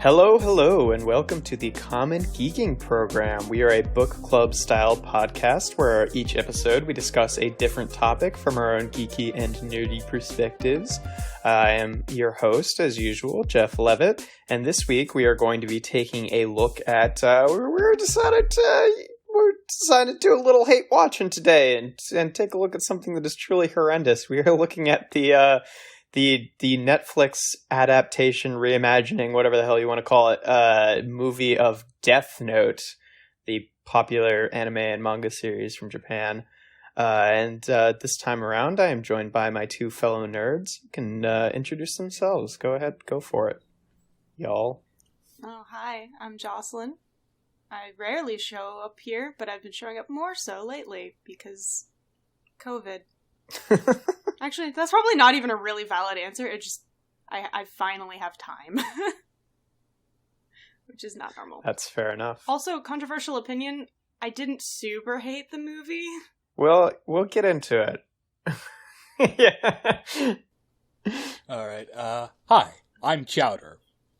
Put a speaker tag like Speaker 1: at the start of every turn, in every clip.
Speaker 1: Hello, hello, and welcome to the Common Geeking Program. We are a book club style podcast where each episode we discuss a different topic from our own geeky and nerdy perspectives. I am your host, as usual, Jeff Leavitt, and this week we are going to be taking a look at, we decided to do a little hate watching today and take a look at something that is truly horrendous. We are looking at the Netflix adaptation, reimagining, whatever the hell you want to call it, movie of Death Note, the popular anime and manga series from Japan. And this time around, I am joined by my two fellow nerds who can introduce themselves. Go ahead, go for it, y'all.
Speaker 2: Oh, hi, I'm Jocelyn. I rarely show up here, but I've been showing up more so lately because COVID. Actually, that's probably not even a really valid answer. It just, I finally have time. Which is not normal.
Speaker 1: That's fair enough.
Speaker 2: Also, controversial opinion, I didn't super hate the movie.
Speaker 1: Well, we'll get into it. Yeah.
Speaker 3: Alright, hi, I'm Chowder.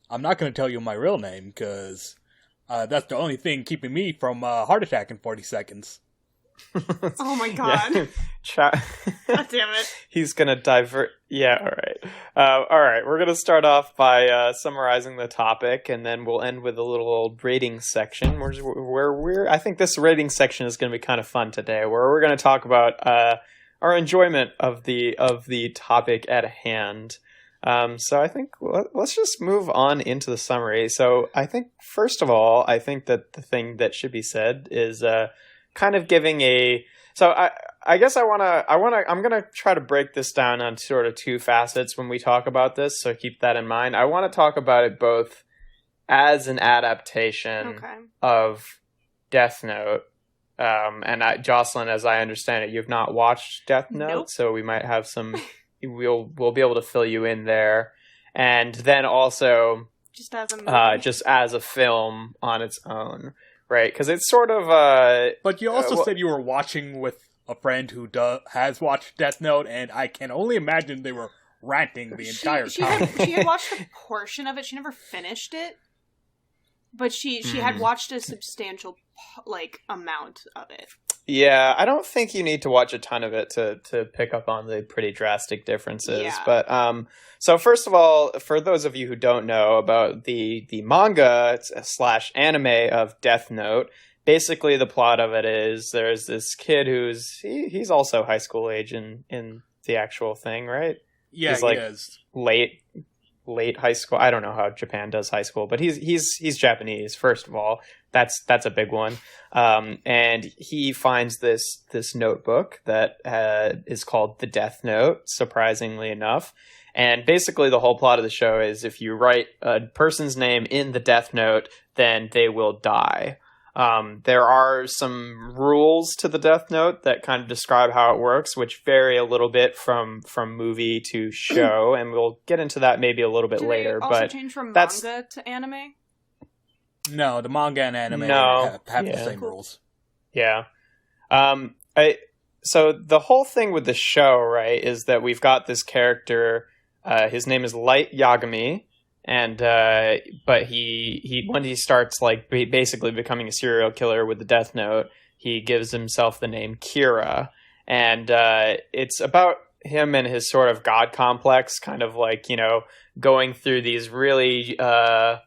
Speaker 3: I'm not going to tell you my real name, because that's the only thing keeping me from a heart attack in 40 seconds.
Speaker 2: Oh my god.
Speaker 1: Yeah.
Speaker 2: God damn it.
Speaker 1: He's gonna divert. Yeah, alright. We're gonna start off by summarizing the topic, and then we'll end with a little old rating section. I think this rating section is gonna be kind of fun today, where we're gonna talk about our enjoyment of the topic at hand. So I think let's just move on into the summary. So I think, first of all, that the thing that should be said is kind of giving a... So I guess I'm going to try to break this down on sort of two facets when we talk about this, so keep that in mind. I want to talk about it both as an adaptation of Death Note. And Jocelyn, as I understand it, you've not watched Death Note,
Speaker 2: Nope.
Speaker 1: So we might have some... we'll be able to fill you in there. And then also...
Speaker 2: Just as a movie.
Speaker 1: Just as a film on its own. Right, because it's sort of
Speaker 3: But you also said you were watching with a friend who has watched Death Note, and I can only imagine they were ranting the entire time.
Speaker 2: She had watched a portion of it. She never finished it. But she had watched a substantial, amount of it.
Speaker 1: Yeah, I don't think you need to watch a ton of it to pick up on the pretty drastic differences.
Speaker 2: Yeah.
Speaker 1: But so first of all, for those of you who don't know about the manga / anime of Death Note, basically the plot of it is there's this kid he's also high school age in the actual thing, right?
Speaker 3: Yeah,
Speaker 1: he's
Speaker 3: he is.
Speaker 1: Late high school. I don't know how Japan does high school, but he's Japanese. First of all, that's a big one. And he finds this notebook that is called the Death Note, surprisingly enough. And basically, the whole plot of the show is if you write a person's name in the Death Note, then they will die. There are some rules to the Death Note that kind of describe how it works, which vary a little bit from movie to show, and we'll get into that maybe a little bit later.
Speaker 2: Do they also
Speaker 1: but
Speaker 2: change from
Speaker 1: that's...
Speaker 2: manga to anime?
Speaker 3: No, the manga and anime have the same rules.
Speaker 1: Yeah. So the whole thing with the show, right, is that we've got this character, his name is Light Yagami, and but he when he starts basically becoming a serial killer with the Death Note, he gives himself the name Kira, and it's about him and his sort of god complex, kind of going through these really well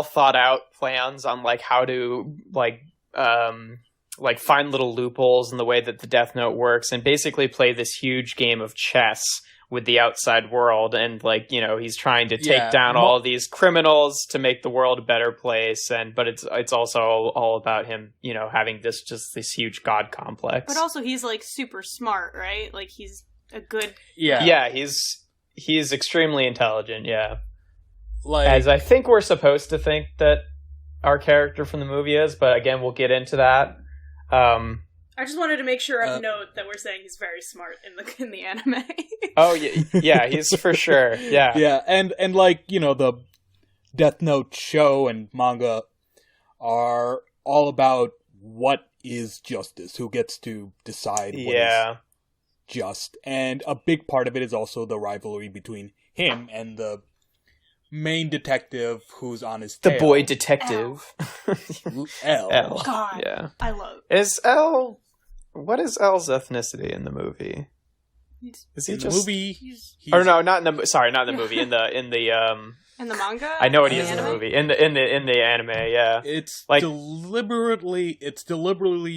Speaker 1: thought out plans on how to find little loopholes in the way that the Death Note works, and basically play this huge game of chess with the outside world, and he's trying to take down all of these criminals to make the world a better place, but it's also all about him having this huge god complex.
Speaker 2: But also he's super smart, right? He's a good...
Speaker 1: Yeah, he's extremely intelligent, yeah. As I think we're supposed to think that our character from the movie is, but again, we'll get into that.
Speaker 2: I just wanted to make sure of note that we're saying he's very smart in the anime.
Speaker 1: Oh yeah, he's for sure. Yeah,
Speaker 3: yeah, and the Death Note show and manga are all about what is justice, who gets to decide what is just, and a big part of it is also the rivalry between him and the main detective who's on his
Speaker 1: The
Speaker 3: tail.
Speaker 1: boy detective.
Speaker 3: L.
Speaker 1: L.
Speaker 2: God,
Speaker 1: Yeah.
Speaker 2: I love.
Speaker 1: Is L... What is L's ethnicity in the movie? Is he
Speaker 3: In
Speaker 1: just...
Speaker 3: the movie,
Speaker 2: He's
Speaker 1: Or no, not in the... Sorry, not in the movie. In the
Speaker 2: in the manga.
Speaker 1: I know what he
Speaker 2: The
Speaker 1: is in the
Speaker 2: anime?
Speaker 1: movie. In the anime, yeah.
Speaker 3: it's
Speaker 1: Like-
Speaker 3: deliberately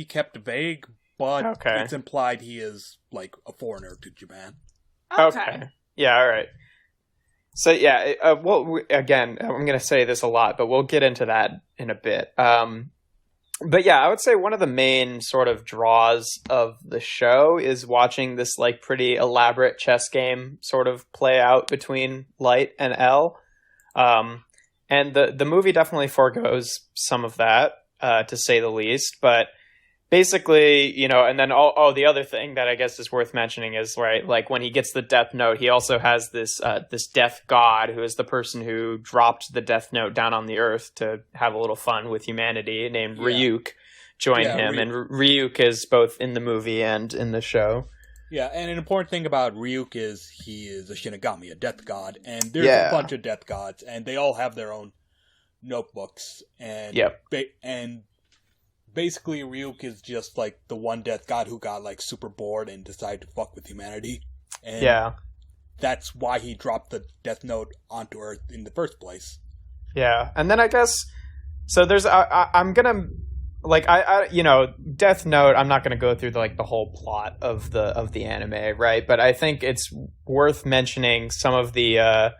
Speaker 3: kept vague, but
Speaker 1: Okay.
Speaker 3: it's implied he is like a foreigner to Japan.
Speaker 2: Okay.
Speaker 1: Yeah, all right. So yeah, again, I'm going to say this a lot, but we'll get into that in a bit. But yeah, I would say one of the main sort of draws of the show is watching this like pretty elaborate chess game sort of play out between Light and L. And the movie definitely forgoes some of that, to say the least. But basically, you know, and then the other thing that I guess is worth mentioning is, right, like when he gets the death note, he also has this death god who is the person who dropped the death note down on the earth to have a little fun with humanity, named Ryuk, join him.
Speaker 3: Ryuk.
Speaker 1: And Ryuk is both in the movie and in the show.
Speaker 3: Yeah, and an important thing about Ryuk is he is a Shinigami, a death god, and there's a bunch of death gods, and they all have their own notebooks, and and basically Ryuk is just like the one death god who got like super bored and decided to fuck with humanity, and that's why he dropped the death note onto Earth in the first place.
Speaker 1: Yeah, and then I guess so. There's I'm gonna. Like I you know, Death Note, I'm not going to go through the whole plot of the anime, right? But I think it's worth mentioning some of the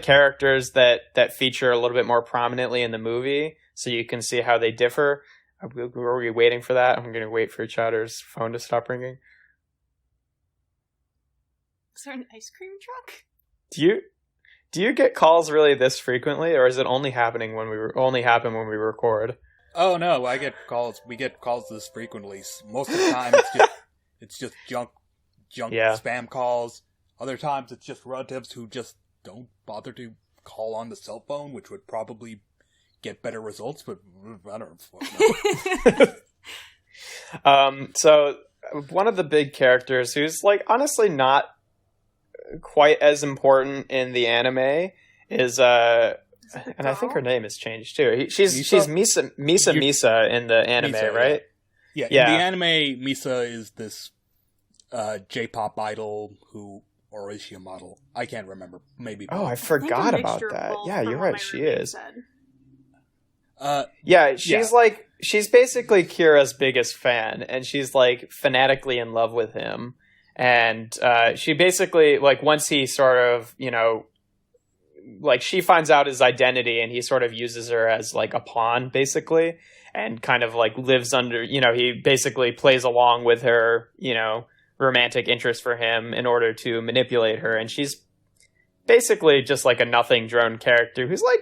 Speaker 1: characters that feature a little bit more prominently in the movie, so you can see how they differ. Are we waiting for that? I'm going to wait for Chowder's phone to stop ringing.
Speaker 2: Is there an ice cream truck?
Speaker 1: Do you get calls really this frequently, or is it only happen when we record?
Speaker 3: Oh no, I get calls. We get calls this frequently. Most of the time, it's just junk spam calls. Other times, it's just relatives who just don't bother to call on the cell phone, which would probably get better results. But I don't know.
Speaker 1: So one of the big characters who's like honestly not quite as important in the anime is and I think her name has changed too. She's Misa in the anime, Misa, right?
Speaker 3: Yeah. In the anime, Misa is this J-pop idol or is she a model? I can't remember. Maybe.
Speaker 1: Oh, I forgot about that. Yeah, you're right. She is. She's basically Kira's biggest fan, and she's like fanatically in love with him. And she basically, like, once he sort of, you know, like, she finds out his identity, and he sort of uses her as like a pawn, basically, and kind of like lives under, you know, he basically plays along with her, you know, romantic interest for him in order to manipulate her. And she's basically just like a nothing drone character who's like,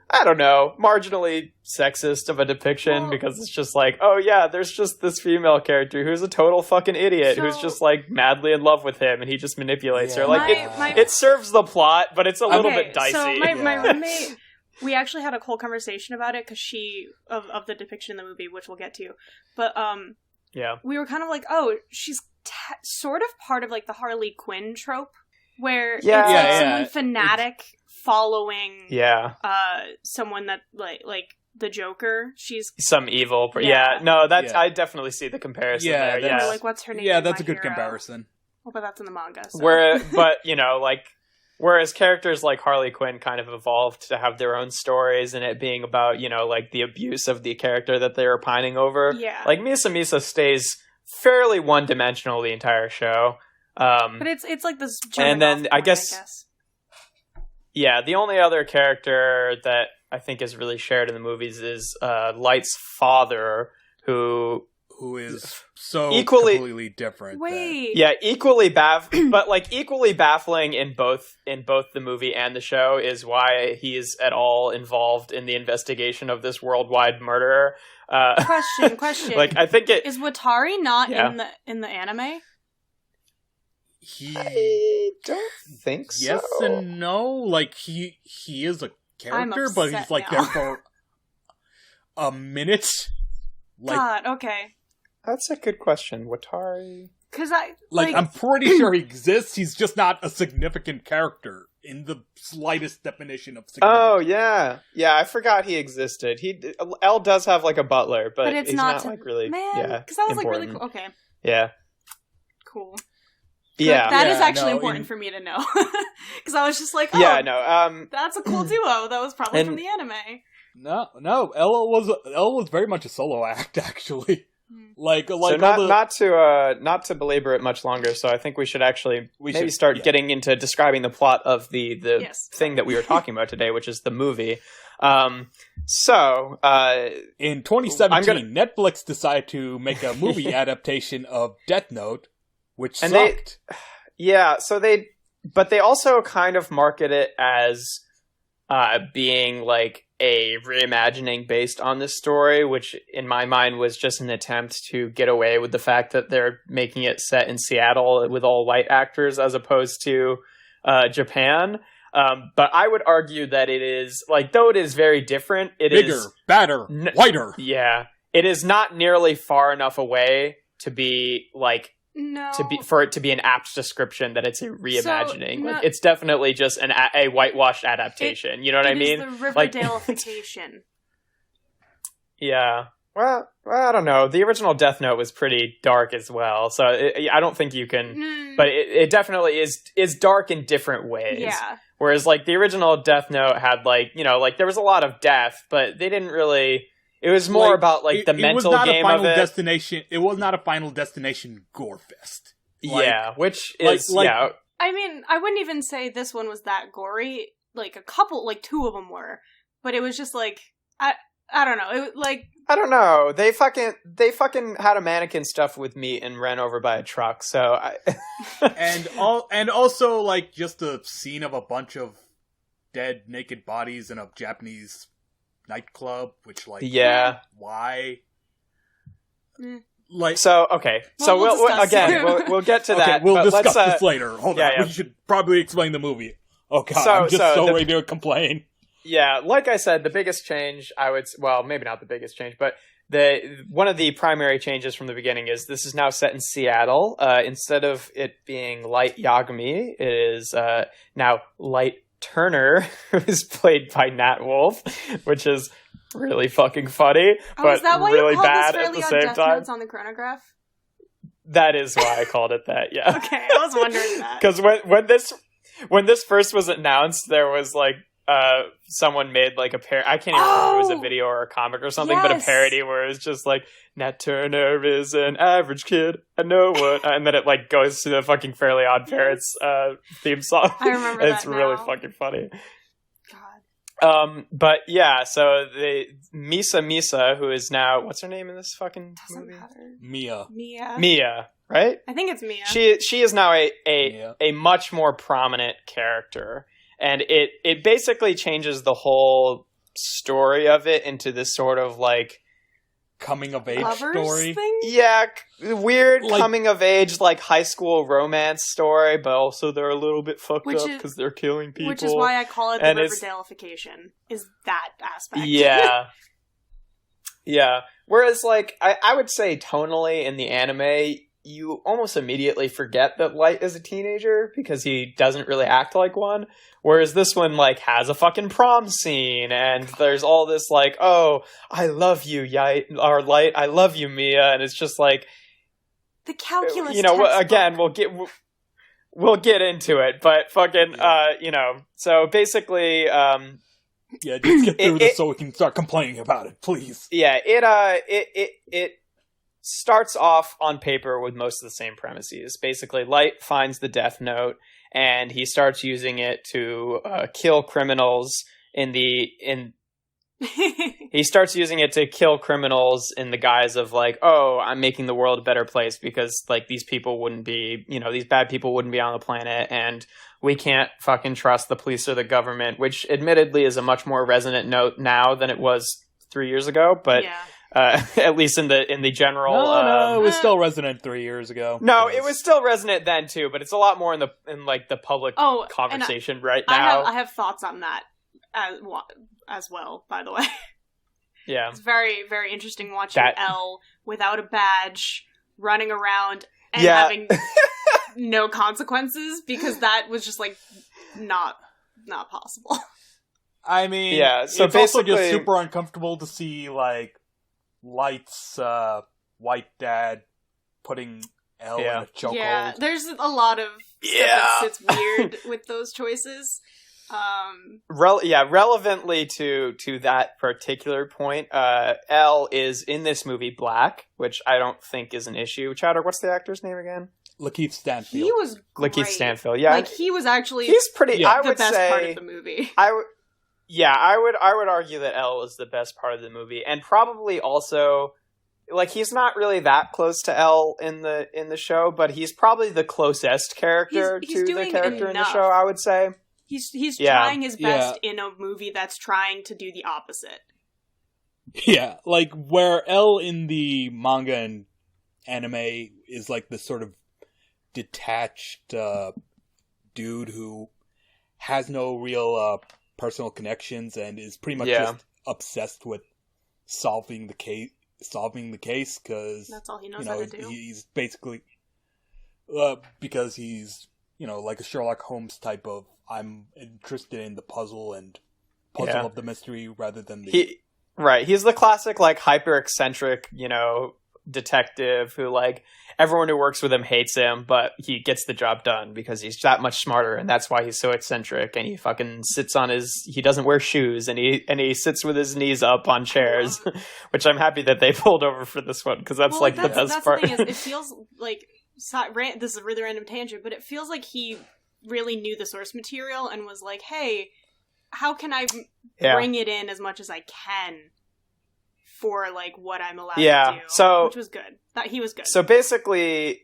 Speaker 1: I don't know, marginally sexist of a depiction, because it's just like, oh yeah, there's just this female character who's a total fucking idiot who's just like madly in love with him, and he just manipulates her. Like, it serves the plot, but it's a little bit dicey.
Speaker 2: So my roommate, we actually had a whole conversation about it, because of the depiction in the movie, which we'll get to. But we were kind of like, oh, she's sort of part of like the Harley Quinn trope, where it's like someone fanatic following someone that like the Joker. She's some evil I definitely see the comparison there. Yeah, like, what's her name?
Speaker 3: Yeah, that's a good comparison.
Speaker 2: Well, but that's in the manga. So.
Speaker 1: But you know, like, whereas characters like Harley Quinn kind of evolved to have their own stories, and it being about, you know, like the abuse of the character that they were pining over. Yeah, like Misa stays fairly one-dimensional the entire show.
Speaker 2: But it's like this.
Speaker 1: And then I guess. Yeah, the only other character that I think is really shared in the movies is Light's father, who
Speaker 3: is so completely different.
Speaker 1: Equally equally baffling in both the movie and the show is why he is at all involved in the investigation of this worldwide murderer.
Speaker 2: Question.
Speaker 1: Like, I think
Speaker 2: is Watari not in the anime?
Speaker 1: I don't think so.
Speaker 3: Yes and no. Like, he is a character, but he's like there for a minute. Like,
Speaker 2: God, okay.
Speaker 1: That's a good question. Watari.
Speaker 2: Because
Speaker 3: I'm pretty sure he exists. He's just not a significant character in the slightest definition of significance.
Speaker 1: Oh, yeah. Yeah, I forgot he existed. L does have, like, a butler, but
Speaker 2: it's
Speaker 1: he's not like, really,
Speaker 2: because that was, like, really cool. Okay.
Speaker 1: Yeah.
Speaker 2: Cool.
Speaker 1: Yeah.
Speaker 2: That is actually important for me to know. Because I was just like, that's a cool duo. That was probably from the anime.
Speaker 3: No, L was very much a solo act, actually. Like
Speaker 1: so not to belabor it much longer. So I think we should start getting into describing the plot of the thing that we were talking about today, which is the movie. In
Speaker 3: 2017, Netflix decided to make a movie adaptation of Death Note, which sucked.
Speaker 1: But they also kind of market it as being like a reimagining based on this story, which in my mind was just an attempt to get away with the fact that they're making it set in Seattle with all white actors as opposed to Japan. But I would argue that it is, like, though it is very different, it
Speaker 3: bigger,
Speaker 1: is
Speaker 3: badder, whiter.
Speaker 1: Yeah. It is not nearly far enough away to be like for it to be an apt description that it's a reimagining. Like, it's definitely just a whitewashed adaptation. You know what I mean?
Speaker 2: It is the Riverdale-ification.
Speaker 1: Yeah. Well, I don't know. The original Death Note was pretty dark as well, so I don't think you can. But it definitely is dark in different ways. Yeah. Whereas, like, the original Death Note had, like, you know, like, there was a lot of death, but they didn't really. It was more about, like, the mental game of it.
Speaker 3: It was not a Final Destination gore fest.
Speaker 1: Which is, yeah.
Speaker 2: I mean, I wouldn't even say this one was that gory. Like, two of them were. But it was just, like, I don't know. It was, like...
Speaker 1: I don't know. They fucking had a mannequin stuffed with meat and ran over by a truck, so...
Speaker 3: and also, like, just a scene of a bunch of dead, naked bodies in a Japanese nightclub, which, like, why? Like,
Speaker 1: so okay, so we'll get to that.
Speaker 3: We'll discuss this later. Hold on, we should probably explain the movie. Oh god, I'm just so ready to complain.
Speaker 1: Yeah, like I said, the biggest change maybe not the biggest change, but one of the primary changes from the beginning is this is now set in Seattle. Instead of it being Light Yagami, it is now Light Turner, who is played by Nat Wolff, which is really fucking funny, but
Speaker 2: is that why
Speaker 1: really
Speaker 2: you called
Speaker 1: bad
Speaker 2: this
Speaker 1: at the
Speaker 2: Death
Speaker 1: same time.
Speaker 2: Notes on the chronograph?
Speaker 1: That is why I called it that. Yeah.
Speaker 2: Okay, I was wondering that
Speaker 1: because when this first was announced, there was like someone made like a parody. I can't even remember if it was a video or a comic or something, but a parody where it was just like Nat Turner is an average kid. I know what, and then it like goes to the fucking Fairly Odd Parents theme song.
Speaker 2: I remember that.
Speaker 1: It's really fucking funny. But yeah, so Misa, who is now, what's her name in this fucking movie? Mia, right?
Speaker 2: I think it's Mia.
Speaker 1: She is now a much more prominent character, and it basically changes the whole story of it into this sort of like
Speaker 3: coming of age story
Speaker 2: thing?
Speaker 1: Yeah, weird coming of age, like high school romance story, but also they're a little bit fucked up because they're killing people.
Speaker 2: Which is why I call it the Riverdale-ification, is that aspect.
Speaker 1: Yeah. Yeah. Whereas, like, I would say tonally in the anime, you almost immediately forget that Light is a teenager because he doesn't really act like one. Whereas this one, like, has a fucking prom scene, and there's all this, like, oh, I love you, Light, I love you, Mia, and it's just like...
Speaker 2: The calculus
Speaker 1: textbook. Again, we'll get into it, but fucking, so basically...
Speaker 3: just get through this so we can start complaining about it, please.
Speaker 1: Yeah, it starts off on paper with most of the same premises. Basically, Light finds the Death Note, and he starts using it to kill criminals he starts using it to kill criminals in the guise of like, oh, I'm making the world a better place because like these people wouldn't be, these bad people wouldn't be on the planet, and we can't fucking trust the police or the government, which admittedly is a much more resonant note now than it was 3 years ago, but at least in the general.
Speaker 3: No, it was still resonant 3 years ago.
Speaker 1: No, it was still resonant then too, but it's a lot more in the public conversation right now.
Speaker 2: I have thoughts on that as well, by the way.
Speaker 1: Yeah,
Speaker 2: it's very, very interesting watching Elle without a badge running around and having no consequences, because that was just like not not possible.
Speaker 3: I mean,
Speaker 1: yeah, so
Speaker 3: it's also just super uncomfortable to see, like, Light's white dad putting Elle in a chokehold.
Speaker 2: Yeah, there's a lot of stuff that sits weird with those choices.
Speaker 1: Relevantly to that particular point, Elle is in this movie black, which I don't think is an issue. Chowder, what's the actor's name again?
Speaker 3: Lakeith Stanfield.
Speaker 2: He was great.
Speaker 1: Lakeith Stanfield, yeah.
Speaker 2: Like, he was actually
Speaker 1: he's pretty, I
Speaker 2: the
Speaker 1: would
Speaker 2: best
Speaker 1: say,
Speaker 2: part of the movie.
Speaker 1: I would argue that Elle is the best part of the movie, and probably also, like, he's not really that close to Elle in the show, but he's probably the closest character to the character in the show, I would say.
Speaker 2: He's trying his best in a movie that's trying to do the opposite.
Speaker 3: Yeah, like, where Elle in the manga and anime is, like, this sort of detached dude who has no real personal connections and is pretty much just obsessed with solving the case because
Speaker 2: that's all he knows how to do.
Speaker 3: He's basically because he's like a Sherlock Holmes type of, I'm interested in the puzzle of the mystery rather than the
Speaker 1: he's the classic, like, hyper eccentric detective who, like, everyone who works with him hates him, but he gets the job done because he's that much smarter, and that's why he's so eccentric. And he fucking sits on he doesn't wear shoes, and he sits with his knees up on chairs, which I'm happy that they pulled over for this one, because that's the best part.
Speaker 2: The thing is, it feels like, this is a really random tangent, but it feels like he really knew the source material and was like, hey, how can I bring it in as much as I can for, like, what I'm allowed to do.
Speaker 1: So,
Speaker 2: which was good. He was good.
Speaker 1: So basically,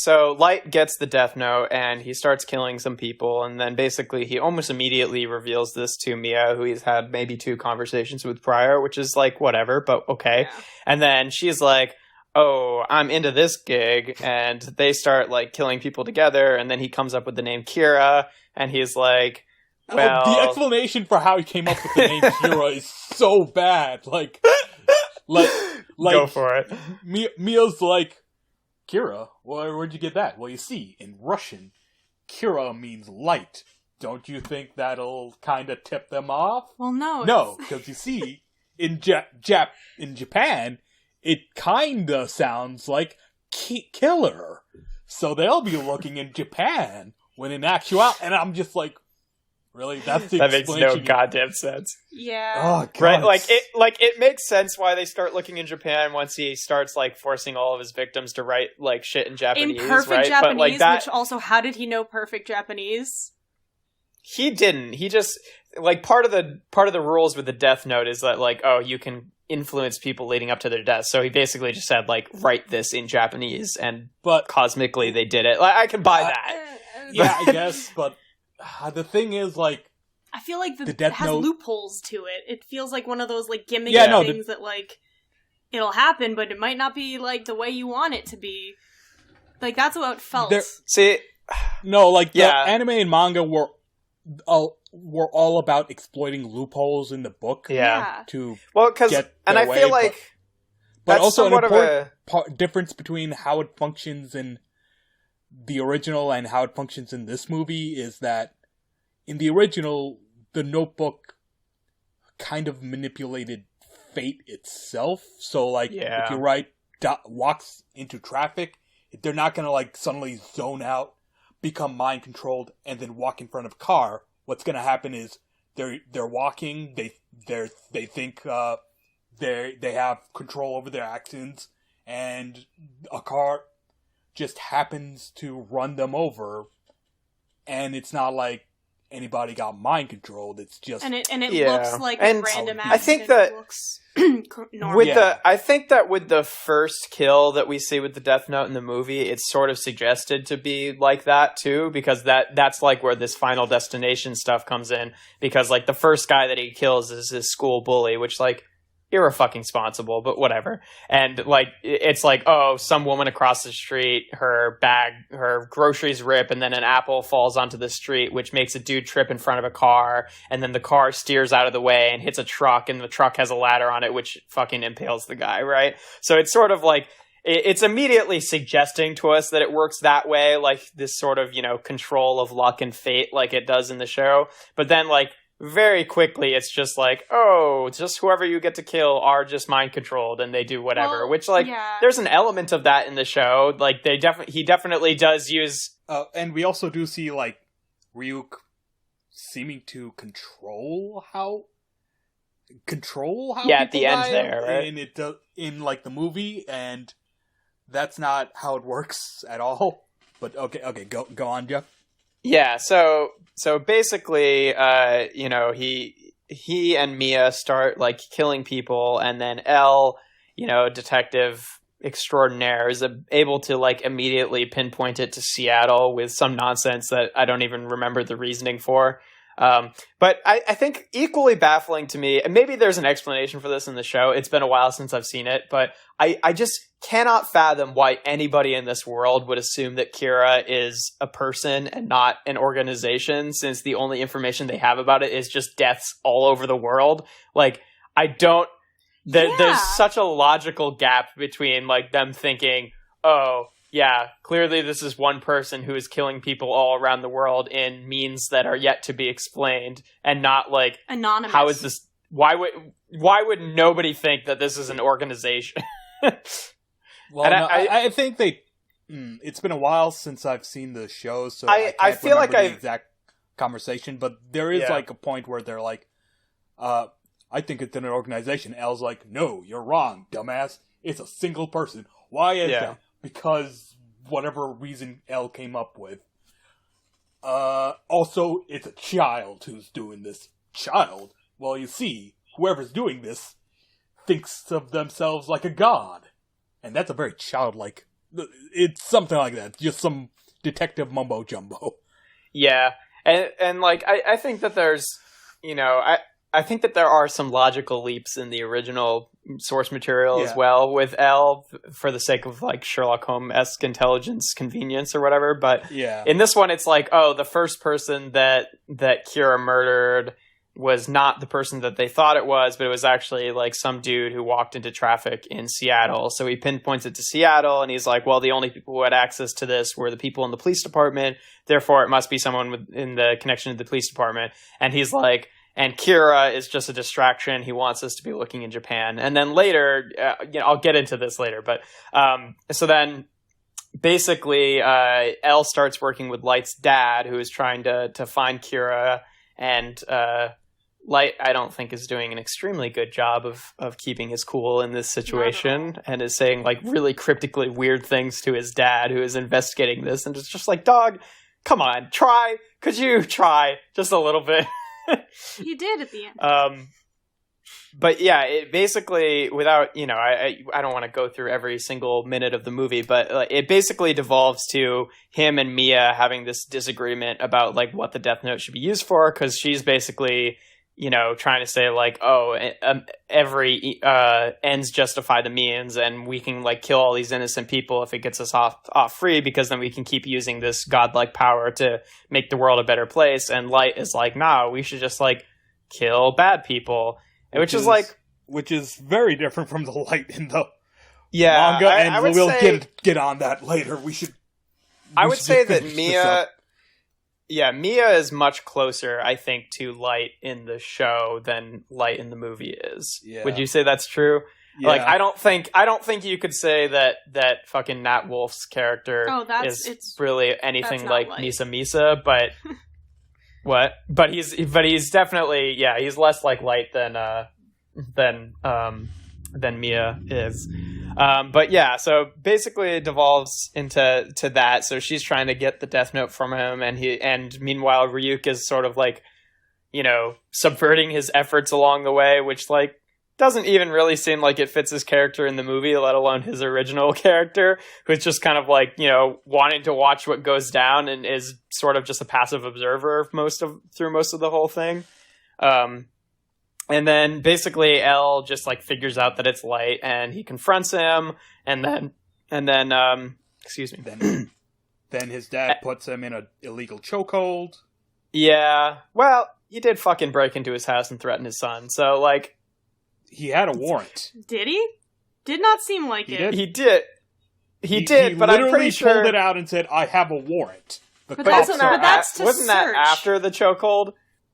Speaker 1: Light gets the death note and he starts killing some people, and then basically he almost immediately reveals this to Mia, who he's had maybe 2 conversations with prior, which is like, whatever, but okay. Yeah. And then she's like, oh, I'm into this gig, and they start, like, killing people together, and then he comes up with the name Kira, and he's like, well...
Speaker 3: the explanation for how he came up with the name Kira is so bad, like, go
Speaker 1: for it.
Speaker 3: Mia's like, Kira? Well, where'd you get that? Well, you see, in Russian, Kira means light. Don't you think that'll kind of tip them off?
Speaker 2: Well, no.
Speaker 3: No, because you see, in Japan, it kind of sounds like killer. So they'll be looking in Japan, when in actuality, and I'm just like, really? That's the
Speaker 1: that makes no goddamn sense.
Speaker 2: Yeah.
Speaker 3: Oh, God.
Speaker 1: Right? It makes sense why they start looking in Japan once he starts, like, forcing all of his victims to write, like, shit in Japanese.
Speaker 2: In perfect Japanese,
Speaker 1: but, like,
Speaker 2: which also, how did he know perfect Japanese?
Speaker 1: He didn't. He just, like, part of the rules with the Death Note is that, like, oh, you can influence people leading up to their death. So he basically just said, like, write this in Japanese, but cosmically they did it. Like, I can buy that.
Speaker 3: Yeah, I guess, but the thing is, like,
Speaker 2: I feel like the Death has Note... loopholes to it. It feels like one of those, like, gimmicky things that, like, it'll happen, but it might not be, like, the way you want it to be. Like, that's how it felt.
Speaker 3: The anime and manga were all about exploiting loopholes in the book.
Speaker 1: Yeah.
Speaker 3: I
Speaker 1: feel like,
Speaker 3: but also an important difference between how it functions in the original and how it functions in this movie is that in the original, the Notebook kind of manipulated fate itself. So, like, if you write walks into traffic, they're not going to, like, suddenly zone out, become mind controlled, and then walk in front of a car. What's going to happen is they're walking. They think they have control over their actions, and a car just happens to run them over, and it's not like anybody got mind controlled. It's just
Speaker 2: and it looks like a random accident.
Speaker 1: I think that
Speaker 2: looks
Speaker 1: I think that with the first kill that we see with the Death Note in the movie, it's sort of suggested to be like that too, because that's like where this Final Destination stuff comes in. Because, like, the first guy that he kills is his school bully, which, like, irresponsible, but whatever. And, like, it's like, oh, some woman across the street, her groceries rip, and then an apple falls onto the street, which makes a dude trip in front of a car, and then the car steers out of the way and hits a truck, and the truck has a ladder on it, which fucking impales the guy, right? So it's sort of like, it's immediately suggesting to us that it works that way, like this sort of, control of luck and fate like it does in the show. But then, like, very quickly, it's just like, oh, just whoever you get to kill are just mind controlled and they do whatever. Which, like, there's an element of that in the show. Like, he definitely does use...
Speaker 3: and we also do see, like, Ryuk seeming to control how
Speaker 1: yeah, at the end
Speaker 3: die,
Speaker 1: there, right?
Speaker 3: And it does in like the movie, and that's not how it works at all. But okay, go on, Jeff.
Speaker 1: Yeah, so basically, he and Mia start like killing people, and then L, detective extraordinaire, is able to like immediately pinpoint it to Seattle with some nonsense that I don't even remember the reasoning for. But I think equally baffling to me, and maybe there's an explanation for this in the show. It's been a while since I've seen it, but I just cannot fathom why anybody in this world would assume that Kira is a person and not an organization, since the only information they have about it is just deaths all over the world. Like, there's such a logical gap between like them thinking, oh, yeah, clearly this is one person who is killing people all around the world in means that are yet to be explained, and not like
Speaker 2: anonymous.
Speaker 1: How is this? Why would nobody think that this is an organization?
Speaker 3: Well, I think they. It's been a while since I've seen the show, so
Speaker 1: I feel like
Speaker 3: the exact conversation, but there is like a point where they're like, "I think it's an organization." Al's like, "No, you're wrong, dumbass. It's a single person. Why is that?" Because whatever reason L came up with. Also, it's a child who's doing this. Child? Well, you see, whoever's doing this thinks of themselves like a god. And that's a very childlike... It's something like that. Just some detective mumbo-jumbo.
Speaker 1: Yeah. And like, I think that there's... I think that there are some logical leaps in the original source material as well with L, for the sake of like Sherlock Holmes-esque intelligence convenience or whatever. But in this one, it's like, oh, the first person that Kira murdered was not the person that they thought it was, but it was actually like some dude who walked into traffic in Seattle. So he pinpoints it to Seattle, and he's like, well, the only people who had access to this were the people in the police department. Therefore, it must be someone in the connection to the police department. And he's like... And Kira is just a distraction. He wants us to be looking in Japan. And then later, I'll get into this later. But so then basically L starts working with Light's dad, who is trying to find Kira. And Light, I don't think, is doing an extremely good job of keeping his cool in this situation, and is saying like really cryptically weird things to his dad, who is investigating this. And it's just like, dog, come on, try. Could you try just a little bit?
Speaker 2: He did at the end.
Speaker 1: But yeah, it basically, without, I don't want to go through every single minute of the movie, but it basically devolves to him and Mia having this disagreement about like what the Death Note should be used for, because she's basically, trying to say like, oh, every ends justify the means, and we can like kill all these innocent people if it gets us off free, because then we can keep using this godlike power to make the world a better place. And Light is like, nah, we should just like kill bad people, which is
Speaker 3: very different from the Light in the
Speaker 1: manga,
Speaker 3: and we'll get on that later.
Speaker 1: I would say that Mia. Yeah, Mia is much closer, I think, to Light in the show than Light in the movie is. Yeah. Would you say that's true? Yeah. Like, I don't think you could say that fucking Nat Wolf's character is really anything like Misa, but what? But he's definitely, he's less like Light than Mia is. But yeah, so basically it devolves into that. So she's trying to get the Death Note from him, and meanwhile Ryuk is sort of like, subverting his efforts along the way, which like doesn't even really seem like it fits his character in the movie, let alone his original character, who's just kind of like, wanting to watch what goes down and is sort of just a passive observer through most of the whole thing. And then basically L just like figures out that it's Light, and he confronts him, and then excuse me.
Speaker 3: Then his dad puts him in an illegal chokehold.
Speaker 1: Yeah. Well, he did fucking break into his house and threaten his son. So like,
Speaker 3: he had a warrant.
Speaker 2: Did he? Did not seem like it.
Speaker 1: He did. He did, but I'm pretty sure...
Speaker 3: He literally pulled it out and said, I have a warrant.
Speaker 1: Wasn't that after the chokehold?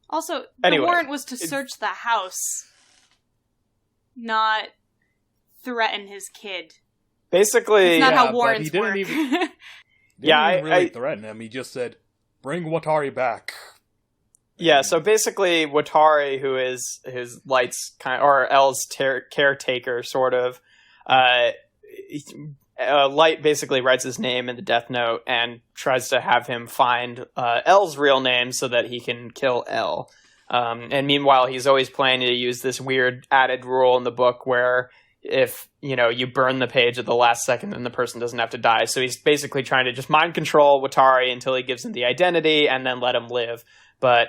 Speaker 2: Also, the warrant was to search the house, not threaten his kid.
Speaker 1: Basically...
Speaker 2: It's not how warrants
Speaker 3: work. He didn't really threaten him. He just said, bring Watari back.
Speaker 1: Yeah, so basically Watari, who is his Light's or L's caretaker, sort of, Light basically writes his name in the death note and tries to have him find L's real name so that he can kill L. And meanwhile, he's always planning to use this weird added rule in the book where if, you burn the page at the last second, then the person doesn't have to die. So he's basically trying to just mind control Watari until he gives him the identity and then let him live. But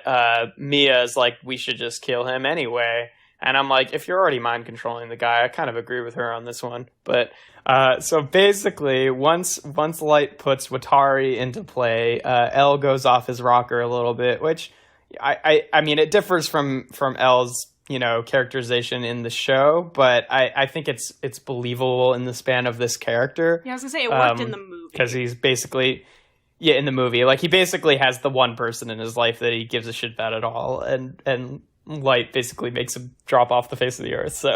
Speaker 1: Mia's like, we should just kill him anyway. And I'm like, if you're already mind controlling the guy, I kind of agree with her on this one. But so basically, once Light puts Watari into play, L goes off his rocker a little bit, which I mean, it differs from L's characterization in the show, but I think it's believable in the span of this character.
Speaker 2: Yeah, I was gonna say it worked in the movie
Speaker 1: because he's basically. Yeah, in the movie, like he basically has the one person in his life that he gives a shit about at all, and Light basically makes him drop off the face of the earth. So,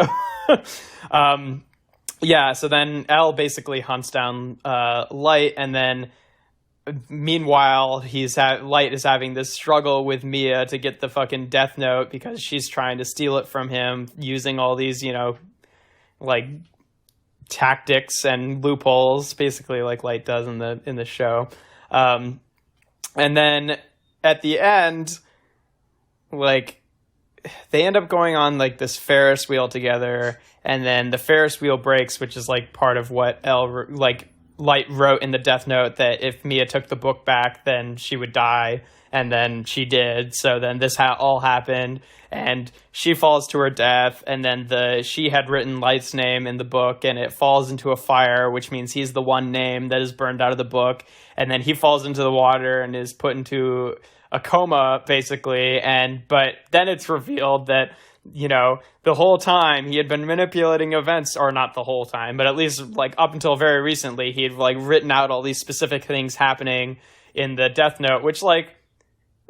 Speaker 1: yeah. So then L basically hunts down Light, and then meanwhile Light is having this struggle with Mia to get the fucking death note because she's trying to steal it from him using all these like tactics and loopholes, basically like Light does in the show. And then at the end, like, they end up going on like this Ferris wheel together, and then the Ferris wheel breaks, which is like part of what Light wrote in the death note, that if Mia took the book back, then she would die, and then she did. So then this all happened, and she falls to her death, and then she had written Light's name in the book, and it falls into a fire, which means he's the one name that is burned out of the book, and then he falls into the water and is put into a coma, basically, but then it's revealed that, the whole time he had been manipulating events, or not the whole time, but at least, like, up until very recently, he had, like, written out all these specific things happening in the death note, which, like,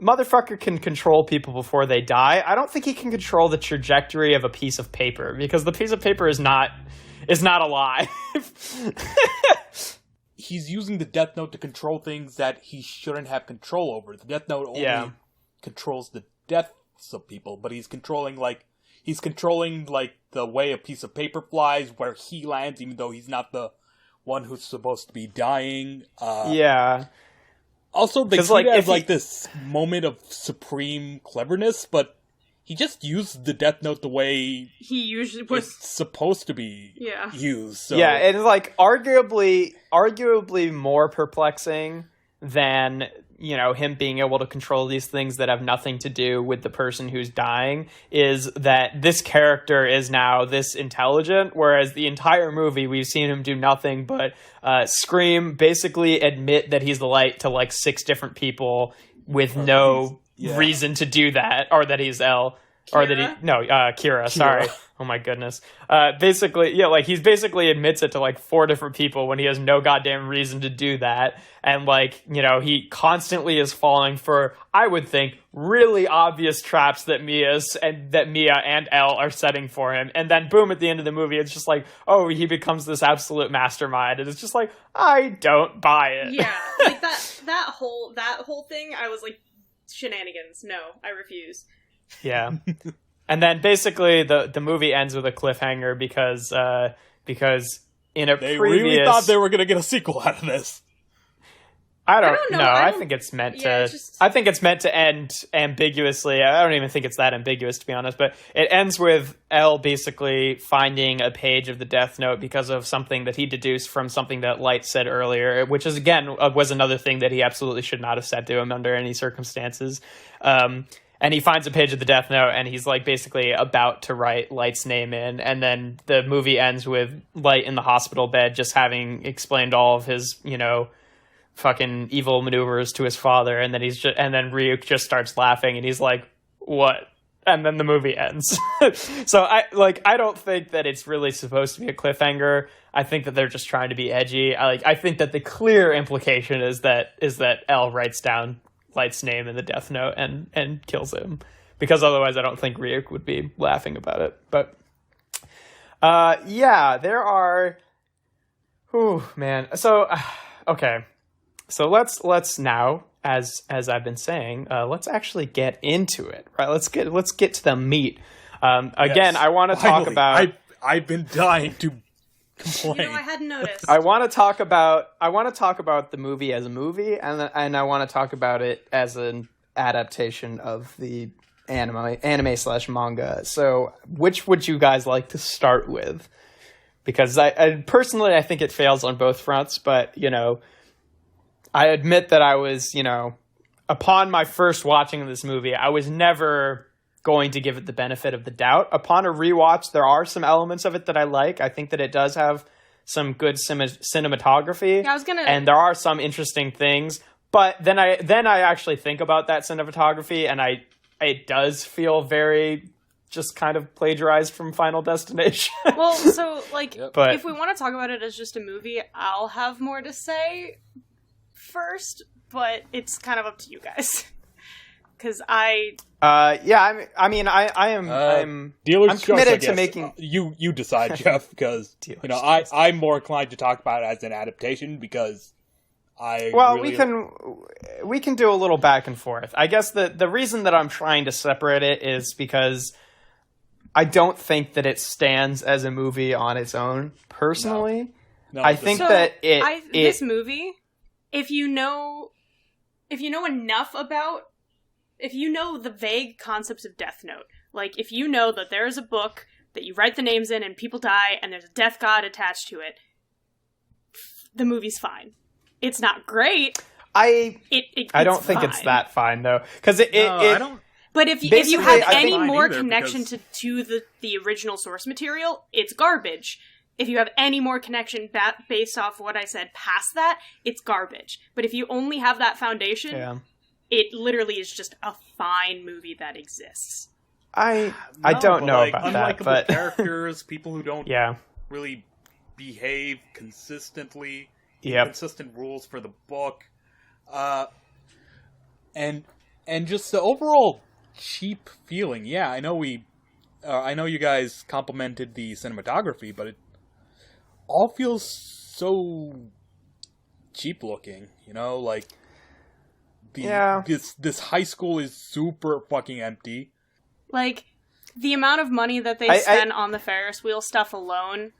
Speaker 1: motherfucker can control people before they die. I don't think he can control the trajectory of a piece of paper, because the piece of paper is not alive.
Speaker 3: He's using the death note to control things that he shouldn't have control over. The death note only controls the deaths of people, but he's controlling the way a piece of paper flies, where he lands, even though he's not the one who's supposed to be dying. Also, they could have like this moment of supreme cleverness, but he just used the death note the way
Speaker 2: he usually was
Speaker 3: supposed to be used. So.
Speaker 1: Yeah, it's like arguably more perplexing than him being able to control these things that have nothing to do with the person who's dying, is that this character is now this intelligent, whereas the entire movie we've seen him do nothing but scream, basically admit that he's the Light to like 6 different people with no reason to do that, or that he's L.
Speaker 2: Kira?
Speaker 1: Or that Kira, sorry. Oh my goodness. Basically, he basically admits it to like 4 different people when he has no goddamn reason to do that. And he constantly is falling for, I would think, really obvious traps that Mia and Elle are setting for him. And then boom, at the end of the movie, it's just like, oh, he becomes this absolute mastermind. And it's just like, I don't buy it.
Speaker 2: Yeah, like that whole thing, I was like, shenanigans. No, I refuse.
Speaker 1: Yeah. And then basically the movie ends with a cliffhanger because in a
Speaker 3: they
Speaker 1: previous...
Speaker 3: really thought they were going to get a sequel out of this.
Speaker 1: I don't know. I think it's meant to... I think it's meant to end ambiguously. I don't even think it's that ambiguous, to be honest. But it ends with Elle basically finding a page of the Death Note because of something that he deduced from something that Light said earlier, which is, again, was another thing that he absolutely should not have said to him under any circumstances. And he finds a page of the Death Note, and he's like basically about to write Light's name in. And then the movie ends with Light in the hospital bed, just having explained all of his, fucking evil maneuvers to his father. And then then Ryuk just starts laughing, and he's like, "What? and then the movie ends. So I don't think that it's really supposed to be a cliffhanger. I think that they're just trying to be edgy. I think that the clear implication is that L writes down Light's name in the Death Note and kills him, because otherwise I don't think Ryuk would be laughing about it. But there are. Ooh, man. So okay. So let's now, as I've been saying, let's actually get into it, right? Let's get to the meat. Again, I want to talk about.
Speaker 3: I've been dying to complain.
Speaker 2: I hadn't noticed.
Speaker 1: I want to talk about the movie as a movie, and I want to talk about it as an adaptation of the anime/manga. So, which would you guys like to start with? Because I personally, I think it fails on both fronts, but I admit that I was, upon my first watching of this movie, I was never going to give it the benefit of the doubt. Upon a rewatch, there are some elements of it that I like. I think that it does have some good cinematography.
Speaker 2: Yeah,
Speaker 1: and there are some interesting things. But then I actually think about that cinematography, and it does feel very just kind of plagiarized from Final Destination.
Speaker 2: Well, so
Speaker 1: But
Speaker 2: if we want to talk about it as just a movie, I'll have more to say first, but it's kind of up to you guys. Because I'm
Speaker 3: dealer's
Speaker 1: committed
Speaker 3: choice,
Speaker 1: to making.
Speaker 3: You decide, Jeff, because I'm more inclined to talk about it as an adaptation because we can do a little back and forth. I guess the reason that I'm trying to separate it is because I don't think that it stands as a movie on its own. Personally, no,
Speaker 1: I think that
Speaker 2: this movie. If you know enough about, if you know the vague concepts of Death Note, like if you know that there is a book that you write the names in and people die and there's a death god attached to it, the movie's fine. It's not great.
Speaker 1: I don't think it's that fine though, because I don't.
Speaker 2: But if you have any more connection to the original source material, it's garbage. If you have any more connection based off what I said past that, it's garbage. But if you only have that foundation, it literally is just a fine movie that exists.
Speaker 1: I don't know about that, but
Speaker 3: characters, people who don't really behave consistently, consistent rules for the book, and just the overall cheap feeling. Yeah, I know I know you guys complimented the cinematography, but it all feels so cheap looking, this high school is super fucking empty. Like,
Speaker 2: the amount of money that they spent on the Ferris wheel stuff alone,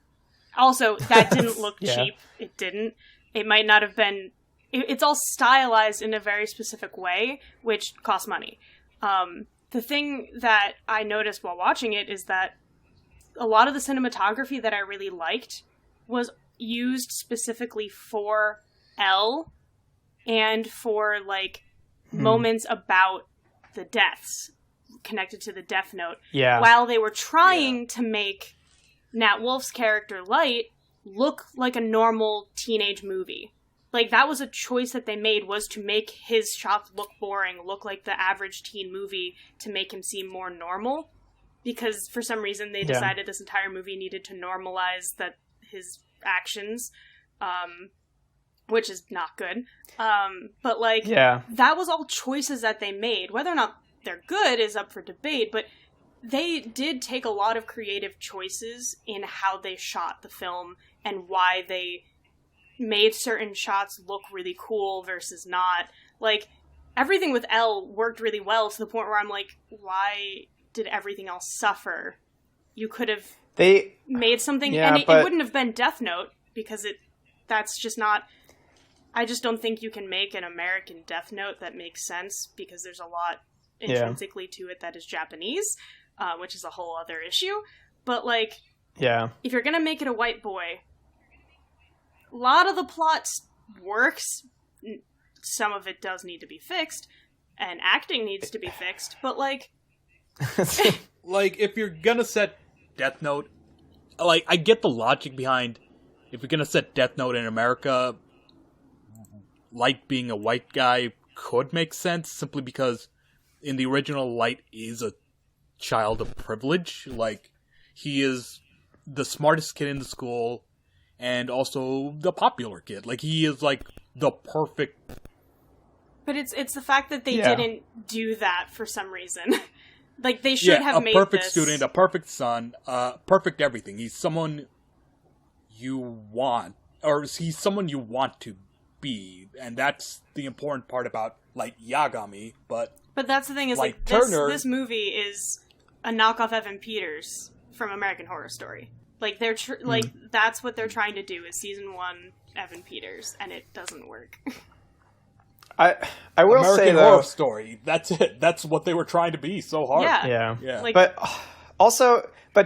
Speaker 2: also, that didn't look cheap. It didn't. It might not have been. It's all stylized in a very specific way, which costs money. The thing that I noticed while watching it is that a lot of the cinematography that I really liked was used specifically for L and for, moments about the deaths connected to the Death Note.
Speaker 1: Yeah.
Speaker 2: While they were trying to make Nat Wolff's character, Light, look like a normal teenage movie. That was a choice that they made, was to make his shots look boring, look like the average teen movie, to make him seem more normal. Because for some reason they decided this entire movie needed to normalize his actions, which is not good. But that was all choices that they made. Whether or not they're good is up for debate, but they did take a lot of creative choices in how they shot the film and why they made certain shots look really cool versus not. Everything with L worked really well to the point where I'm like, why did everything else suffer? You could have made something, and it wouldn't have been Death Note, because that's just not. I just don't think you can make an American Death Note that makes sense, because there's a lot intrinsically to it that is Japanese, which is a whole other issue. But if you're gonna make it a white boy, a lot of the plot works. Some of it does need to be fixed, and acting needs to be fixed. But
Speaker 3: if you're gonna set Death Note, I get the logic behind if you're gonna set Death Note in America, Light being a white guy could make sense, simply because in the original, Light is a child of privilege. Like, he is the smartest kid in the school, and also the popular kid. Like, he is, like, the perfect...
Speaker 2: But it's the fact that they didn't do that for some reason. Like, they should have made
Speaker 3: a perfect student, a perfect son, perfect everything. He's someone you want, or he's someone you want to be, and that's the important part about Light Yagami, But
Speaker 2: that's the thing, is, like, this movie is a knockoff Evan Peters from American Horror Story. Like, they're that's what they're trying to do, is season 1 Evan Peters, and it doesn't work.
Speaker 1: I will
Speaker 3: American
Speaker 1: say, though,
Speaker 3: Horror Story. That's it. That's what they were trying to be so hard.
Speaker 2: Yeah.
Speaker 3: Like,
Speaker 1: but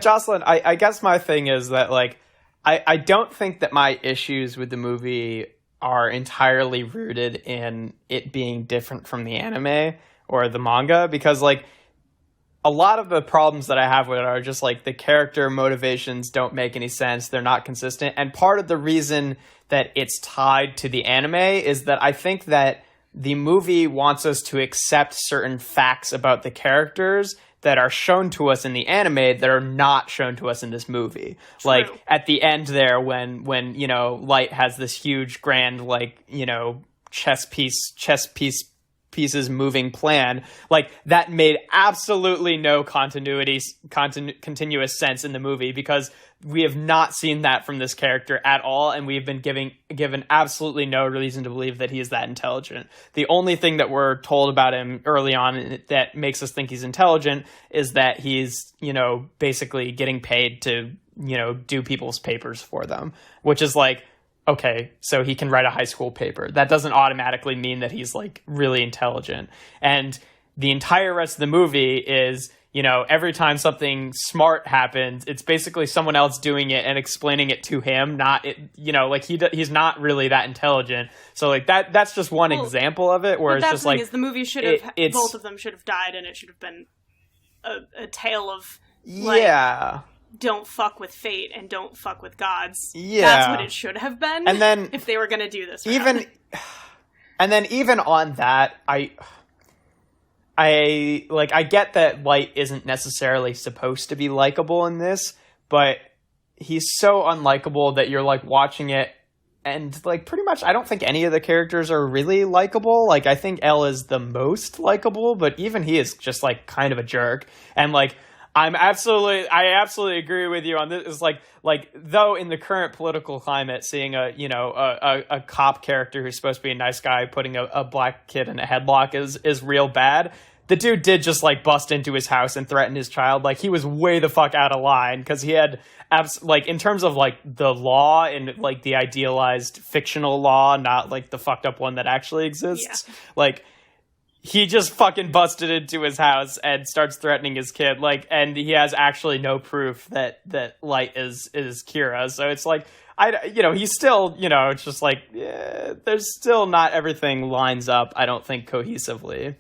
Speaker 1: Jocelyn, I guess my thing is that, like, I don't think that my issues with the movie are entirely rooted in it being different from the anime or the manga, because, like, a lot of the problems that I have with it are just, like, the character motivations don't make any sense. They're not consistent. And part of the reason that it's tied to the anime is that I think that the movie wants us to accept certain facts about the characters that are shown to us in the anime that are not shown to us in this movie.
Speaker 2: True.
Speaker 1: Like, at the end there, when you know, Light has this huge, grand, like, you know, chess pieces moving plan, like, that made absolutely no continuous sense in the movie, because we have not seen that from this character at all, and we've been given absolutely no reason to believe that he is that intelligent. The only thing that we're told about him early on that makes us think he's intelligent is that he's, you know, basically getting paid to, you know, do people's papers for them, which is like, okay, so he can write a high school paper. That doesn't automatically mean that he's, like, really intelligent. And the entire rest of the movie is, you know, every time something smart happens, it's basically someone else doing it and explaining it to him, not it, you know, like, he's not really that intelligent. So, like, that's just one example of it, where it's just like,
Speaker 2: is the movie should have, both of them should have died, and it should have been a tale of, like, don't fuck with fate and don't fuck with gods. Yeah. That's what it should have been. And then, if they were going to do this.
Speaker 1: Even on that, I get that Light isn't necessarily supposed to be likable in this, but he's so unlikable that you're, like, watching it, and, like, pretty much I don't think any of the characters are really likable. Like, I think L is the most likable, but even he is just, like, kind of a jerk. And, like, I absolutely agree with you on this. It's like, though in the current political climate, seeing a cop character who's supposed to be a nice guy putting a black kid in a headlock is real bad. The dude did just, like, bust into his house and threaten his child. Like, he was way the fuck out of line, because he had like, in terms of, like, the law and, like, the idealized fictional law, not, like, the fucked up one that actually exists. Like, he just fucking busted into his house and starts threatening his kid, like, and he has actually no proof that Light is Kira. So it's like, he's still, it's just like, there's still not everything lines up, I don't think, cohesively.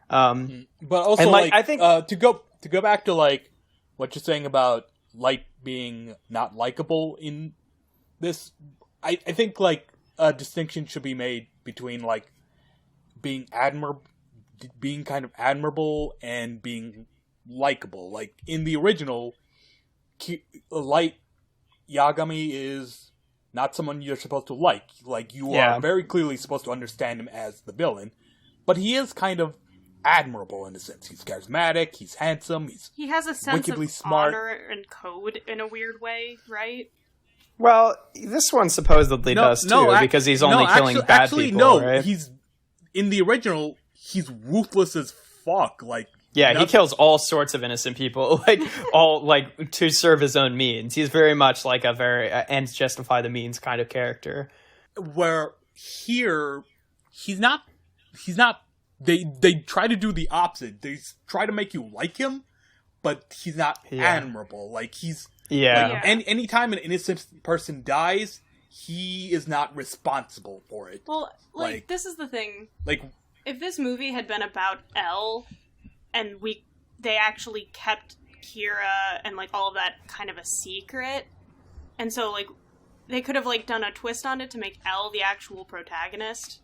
Speaker 3: But also, and, like, I think to go back to, like, what you're saying about Light being not likable in this, I think, like, a distinction should be made between, like, being kind of admirable and being likable. Like, in the original, Light Yagami is not someone you're supposed to like. Like, you are very clearly supposed to understand him as the villain, but he is kind of admirable in a sense. He's charismatic, he's handsome, he has a sense of smart.
Speaker 2: Honor and code in a weird way, right?
Speaker 1: Well, this one supposedly does too, because he's only killing bad people, right?
Speaker 3: He's in the original, he's ruthless as fuck. Like,
Speaker 1: he kills all sorts of innocent people, like, all, like, to serve his own means. He's very much like a very ends justify the means kind of character.
Speaker 3: Where here, he's not. They try to do the opposite. They try to make you like him, but he's not admirable. Like, he's and anytime an innocent person dies, he is not responsible for it.
Speaker 2: Well, like, this is the thing.
Speaker 3: Like,
Speaker 2: if this movie had been about L, and they actually kept Kira and, like, all of that kind of a secret, and so, like, they could have, like, done a twist on it to make L the actual protagonist.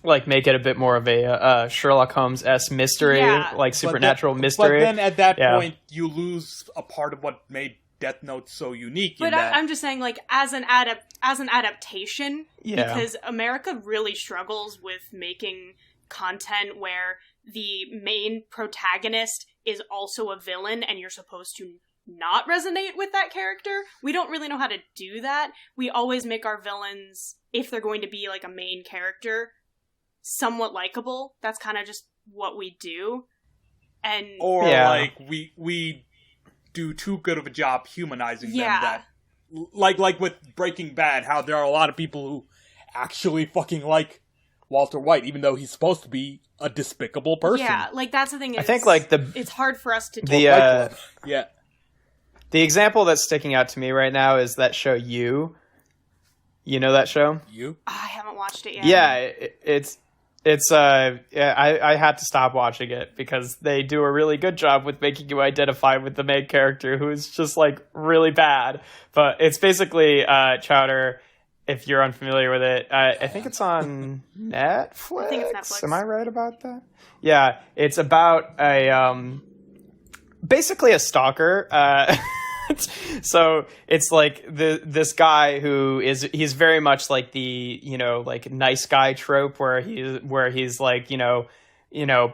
Speaker 1: like make it a bit more of a Sherlock Holmes-esque mystery, like supernatural mystery.
Speaker 3: But then at that point, you lose a part of what made Death Note so unique.
Speaker 2: But I'm just saying, like, as an adaptation, because America really struggles with making content where the main protagonist is also a villain and you're supposed to not resonate with that character. We don't really know how to do that. We always make our villains, if they're going to be like a main character, somewhat likable. That's kind of just what we do. And
Speaker 3: like we do too good of a job humanizing them that like with Breaking Bad, how there are a lot of people who actually fucking like Walter White, even though he's supposed to be a despicable person.
Speaker 2: Yeah, like that's the thing.
Speaker 1: I think like
Speaker 2: it's hard for us to
Speaker 1: the example that's sticking out to me right now is that show You. You know that show?
Speaker 2: I haven't watched it yet.
Speaker 1: Yeah, I had to stop watching it because they do a really good job with making you identify with the main character who's just like really bad. But it's basically Chowder. If you're unfamiliar with it, I think it's on Netflix.
Speaker 2: I think it's Netflix.
Speaker 1: Am I right about that? Yeah, it's about basically a stalker. So it's like this guy he's very much like the, like nice guy trope where he's like,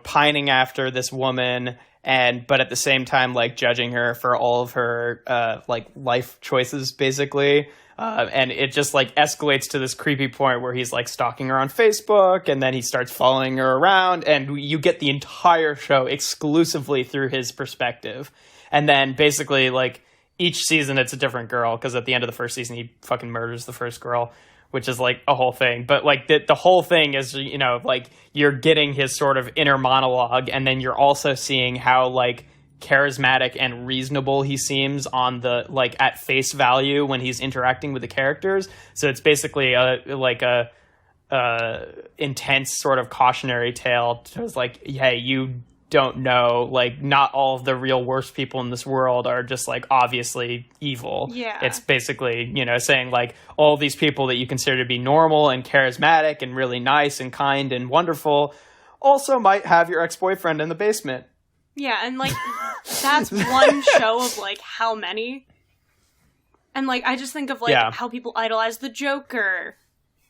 Speaker 1: pining after this woman but at the same time like judging her for all of her like life choices basically. And it just like escalates to this creepy point where he's like stalking her on Facebook and then he starts following her around and you get the entire show exclusively through his perspective. And then basically like each season it's a different girl because at the end of the first season he fucking murders the first girl, which is like a whole thing. But like the whole thing is, like you're getting his sort of inner monologue and then you're also seeing how like charismatic and reasonable he seems on the like at face value when he's interacting with the characters. So it's basically a intense sort of cautionary tale to like, hey, you don't know, like not all of the real worst people in this world are just like obviously evil.
Speaker 2: Yeah,
Speaker 1: it's basically saying like all these people that you consider to be normal and charismatic and really nice and kind and wonderful also might have your ex-boyfriend in the basement.
Speaker 2: Yeah, and like that's one show of like how many. And like I just think of like how people idolize the Joker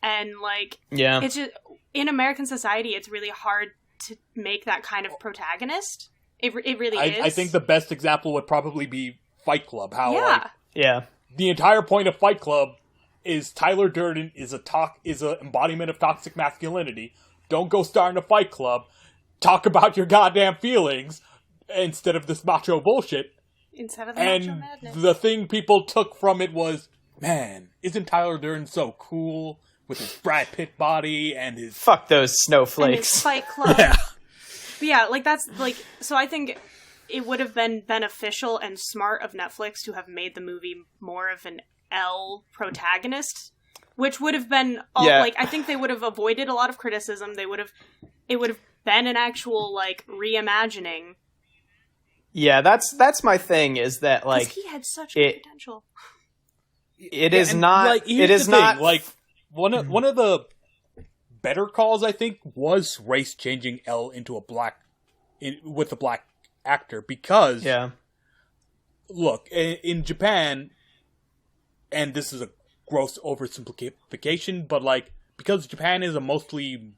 Speaker 2: and like it's just in American society it's really hard to make that kind of protagonist. It really is.
Speaker 3: I think the best example would probably be Fight Club. How
Speaker 1: the
Speaker 3: entire point of Fight Club is Tyler Durden is an embodiment of toxic masculinity. Don't go starting a Fight Club. Talk about your goddamn feelings instead of this macho bullshit.
Speaker 2: Instead of the macho madness.
Speaker 3: The thing people took from it was, man, isn't Tyler Durden so cool with his Brad Pitt body and his...
Speaker 1: Fuck those snowflakes.
Speaker 2: And his Fight Club. But yeah, like that's like... So I think it would have been beneficial and smart of Netflix to have made the movie more of an L protagonist, which would have been... like I think they would have avoided a lot of criticism. It would have been an actual like reimagining.
Speaker 1: Yeah, that's my thing is that like...
Speaker 2: he had such good potential.
Speaker 1: It is not...
Speaker 3: Like,
Speaker 1: it is not...
Speaker 3: Like, one of the better calls, I think, was race changing L into with a black actor because look, in Japan, and this is a gross oversimplification, but like because Japan is a mostly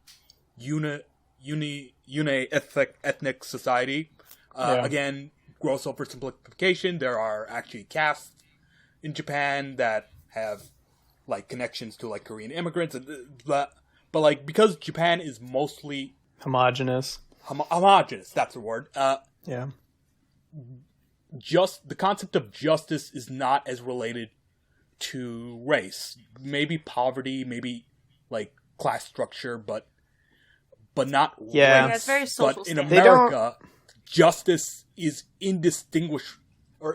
Speaker 3: ethnic society, again, gross oversimplification, there are actually castes in Japan that have like connections to like Korean immigrants, but like because Japan is mostly
Speaker 1: homogenous,
Speaker 3: that's the word.
Speaker 1: Just
Speaker 3: the concept of justice is not as related to race. Maybe poverty, maybe like class structure, but not race.
Speaker 2: Yeah, it's very social.
Speaker 3: But in America, justice is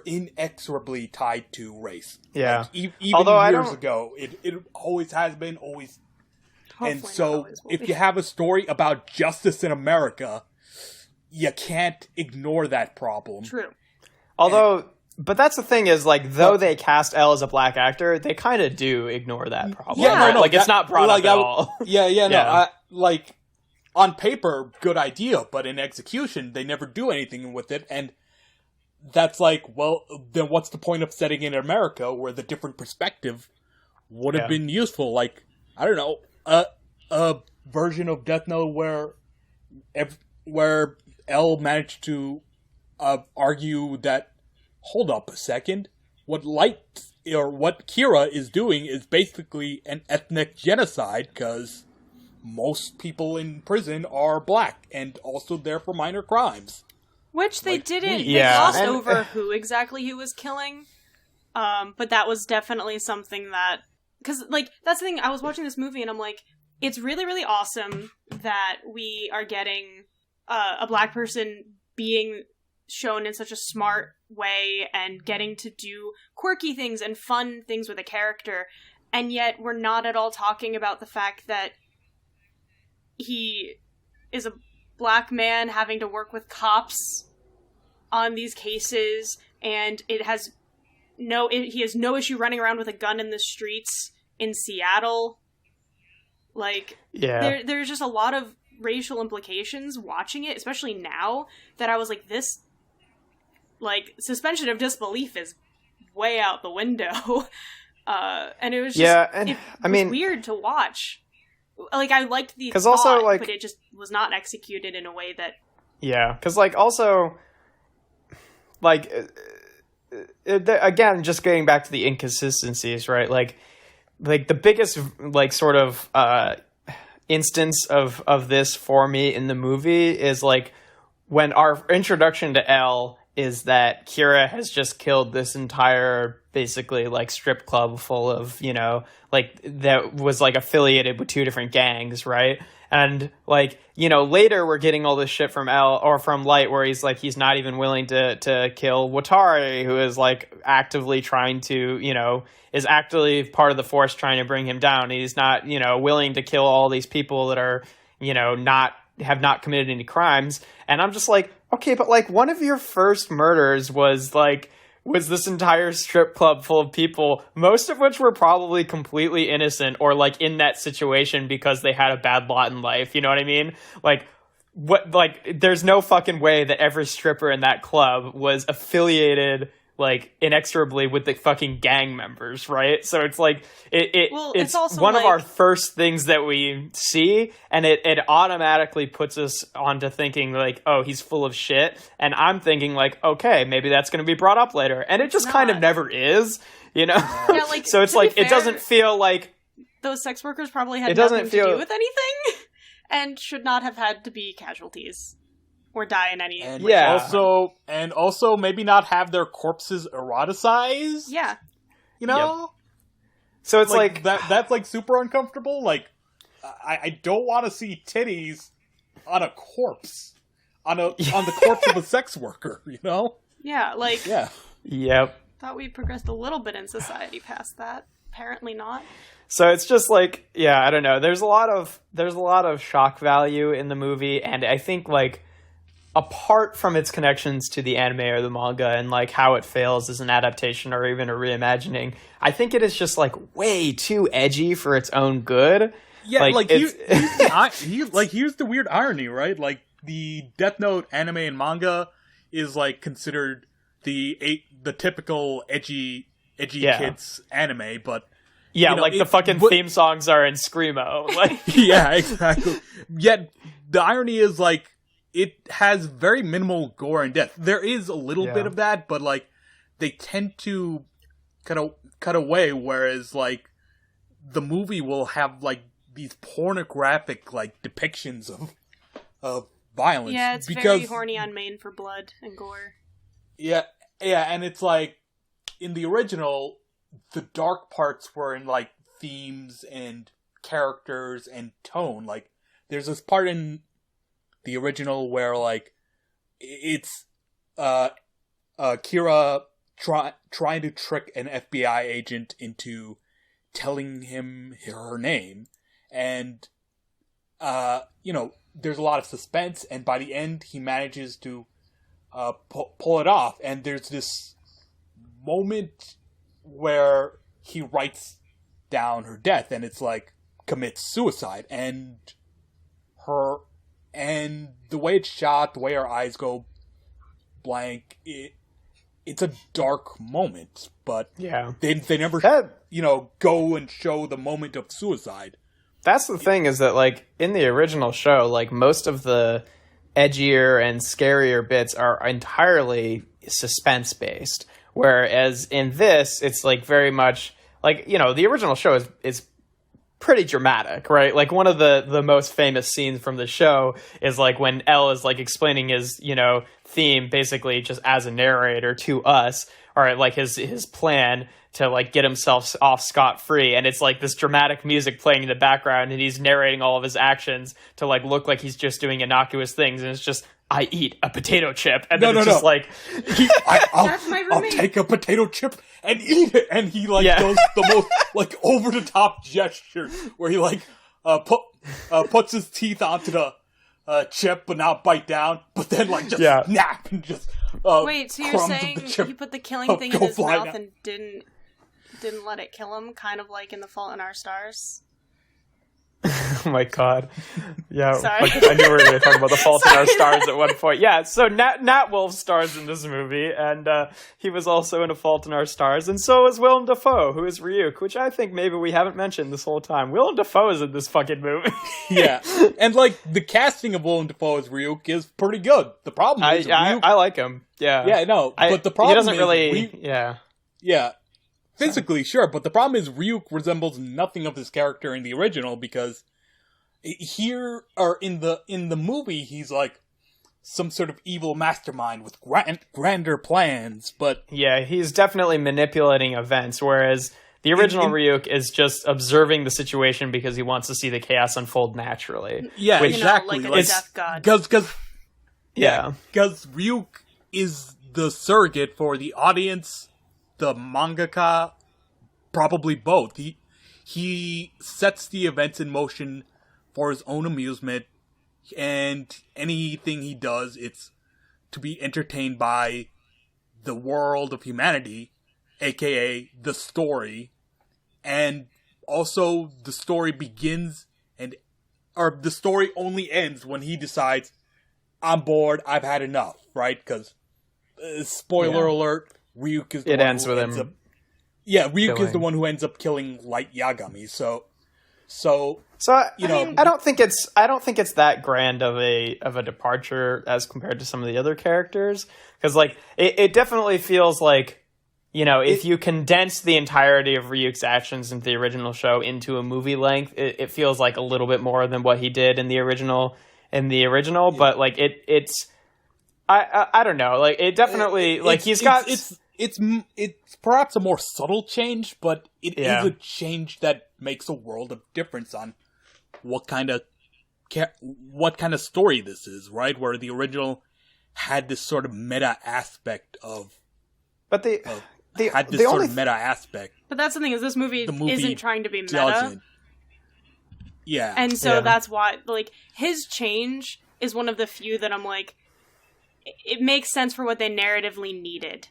Speaker 3: inexorably tied to race.
Speaker 1: Yeah.
Speaker 3: Like, even years ago, it always has been, always.
Speaker 2: Hopefully
Speaker 3: and so, if you have a story about justice in America, you can't ignore that problem.
Speaker 2: True.
Speaker 1: Although, but that's the thing is, like, though they cast Elle as a black actor, they kind of do ignore that problem.
Speaker 3: Yeah,
Speaker 1: right? Like, it's not brought up at all.
Speaker 3: No. like, on paper, good idea, but in execution, they never do anything with it, and that's like, well, then what's the point of setting it in America, where the different perspective would have been useful? Like, I don't know, a version of Death Note where L managed to argue that, hold up a second, what Kira is doing is basically an ethnic genocide, because most people in prison are black, and also there for minor crimes.
Speaker 2: Which they didn't, they glossed over who exactly he was killing, but that was definitely something that, because, like, that's the thing, I was watching this movie and I'm like, it's really, really awesome that we are getting a black person being shown in such a smart way and getting to do quirky things and fun things with a character, and yet we're not at all talking about the fact that he is a black man having to work with cops on these cases, and he has no issue running around with a gun in the streets in Seattle. Like, there's just a lot of racial implications watching it, especially now, that I was like, this, like, suspension of disbelief is way out the window. And it was just, it was weird to watch. Like, I liked the thought, also, like, but it just was not executed in a way that...
Speaker 1: Yeah, because, like, also, like, again, just getting back to the inconsistencies, right? Like the biggest, like, sort of instance of this for me in the movie is, like, when our introduction to L is that Kira has just killed this entire, basically, like, strip club full of, you know, like, that was, like, affiliated with two different gangs, right? And, like, you know, later we're getting all this shit from L, or from Light, where he's, like, he's not even willing to kill Watari, who is, like, actively trying to, you know, is actively part of the force trying to bring him down. He's not, you know, willing to kill all these people that are, you know, have not committed any crimes. And I'm just like, okay, but, like, one of your first murders was this entire strip club full of people, most of which were probably completely innocent, or, like, in that situation because they had a bad lot in life. You know what I mean? Like, there's no fucking way that every stripper in that club was affiliated, like, inexorably with the fucking gang members, right? So it's like, it's also one, like, of our first things that we see, and it automatically puts us onto thinking, like, oh, he's full of shit, and I'm thinking, like, okay, maybe that's going to be brought up later, and it just kind of never is, you know?
Speaker 2: Yeah, like,
Speaker 1: so it's like, fair, it doesn't feel like...
Speaker 2: Those sex workers probably had nothing to do with anything, and should not have had to be casualties. Or die in any way.
Speaker 3: Also maybe not have their corpses eroticized.
Speaker 2: Yeah.
Speaker 3: You know? Yep.
Speaker 1: So it's like
Speaker 3: that's, like, super uncomfortable. Like, I don't want to see titties on a corpse. On the corpse of a sex worker, you know?
Speaker 2: Yeah, like...
Speaker 3: Yeah.
Speaker 1: Yep.
Speaker 2: Thought we progressed a little bit in society past that. Apparently not.
Speaker 1: So it's just like, yeah, I don't know. There's a lot of shock value in the movie, and I think, like, apart from its connections to the anime or the manga and, like, how it fails as an adaptation or even a reimagining, I think it is just, like, way too edgy for its own good.
Speaker 3: Yeah, like here's the weird irony, right? Like, the Death Note anime and manga is, like, considered the typical edgy kids anime, but
Speaker 1: yeah,
Speaker 3: you know,
Speaker 1: like, the fucking theme songs are in Screamo. Like,
Speaker 3: yeah, exactly. Yet the irony is, like, it has very minimal gore and death. There is a little bit of that, but, like, they tend to cut away, whereas, like, the movie will have, like, these pornographic, like, depictions of violence.
Speaker 2: Yeah, it's very horny on main for blood and gore.
Speaker 3: Yeah, and it's like, in the original, the dark parts were in, like, themes and characters and tone. Like, there's this part in the original where, like, it's Kira trying to trick an FBI agent into telling him her name, and you know, there's a lot of suspense, and by the end he manages to pull it off, and there's this moment where he writes down her death, and it's like, commits suicide, and her, and the way it's shot, the way her eyes go blank, it's a dark moment, but they never, go and show the moment of suicide.
Speaker 1: That's the thing, is that, like, in the original show, like, most of the edgier and scarier bits are entirely suspense-based, whereas in this, it's, like, very much, like, the original show is pretty dramatic, right? Like, one of the most famous scenes from the show is, like, when L is, like, explaining his, theme, basically, just as a narrator to us, or, like, his plan to, like, get himself off scot-free, and it's, like, this dramatic music playing in the background, and he's narrating all of his actions to, like, look like he's just doing innocuous things, and it's just, I eat a potato chip, and then just, like...
Speaker 2: That's my
Speaker 3: I'll
Speaker 2: roommate.
Speaker 3: take a potato chip and eat it, and he, like, does the most, like, over-the-top gesture, where he, like, puts his teeth onto the chip, but not bite down, but then, like, just snap, and just...
Speaker 2: Wait, so you're saying he put the killing thing in his mouth and didn't let it kill him, kind of like in The Fault in Our Stars?
Speaker 1: Oh my god. Yeah,
Speaker 2: Sorry.
Speaker 1: I knew we were going to talk about The Fault in Our Stars at one point. Yeah, so Nat Wolff stars in this movie, and he was also in A Fault in Our Stars, and so is Willem Dafoe, who is Ryuk, which I think maybe we haven't mentioned this whole time. Willem Dafoe is in this fucking movie.
Speaker 3: Yeah, and, like, the casting of Willem Dafoe as Ryuk is pretty good. The problem is Ryuk...
Speaker 1: I like him, yeah.
Speaker 3: Yeah, I know, but the problem
Speaker 1: he doesn't
Speaker 3: is...
Speaker 1: really...
Speaker 3: Yeah. Physically, sure, but the problem is Ryuk resembles nothing of his character in the original, because here, or in the movie, he's like some sort of evil mastermind with grander plans, but...
Speaker 1: Yeah, he's definitely manipulating events, whereas the original Ryuk is just observing the situation because he wants to see the chaos unfold naturally.
Speaker 3: Yeah, exactly.
Speaker 2: Like a death god.
Speaker 3: Because Ryuk is the surrogate for the audience, the mangaka, probably both. He sets the events in motion for his own amusement, and anything he does, it's to be entertained by the world of humanity, aka the story, and also the story begins or the story only ends when he decides, I'm bored, I've had enough, right? Because, spoiler alert, Ryuk is the one
Speaker 1: ends
Speaker 3: who
Speaker 1: with
Speaker 3: ends
Speaker 1: him.
Speaker 3: up... Yeah, Ryuk is the one who ends up killing Light Yagami, so
Speaker 1: I mean, I don't think it's that grand of a departure as compared to some of the other characters, because, like, it definitely feels like, if you condense the entirety of Ryuk's actions in the original show into a movie length, it feels like a little bit more than what he did in the original. But, like, it's I don't know, like, it definitely
Speaker 3: it's perhaps a more subtle change, but it is a change that makes a world of difference on what kind of story this is, right? Where the original had this sort of meta aspect of... But meta aspect.
Speaker 2: But that's the thing, is this movie isn't trying to be meta.
Speaker 3: Doesn't. Yeah.
Speaker 2: And so that's why, like, his change is one of the few that I'm like, it makes sense for what they narratively needed.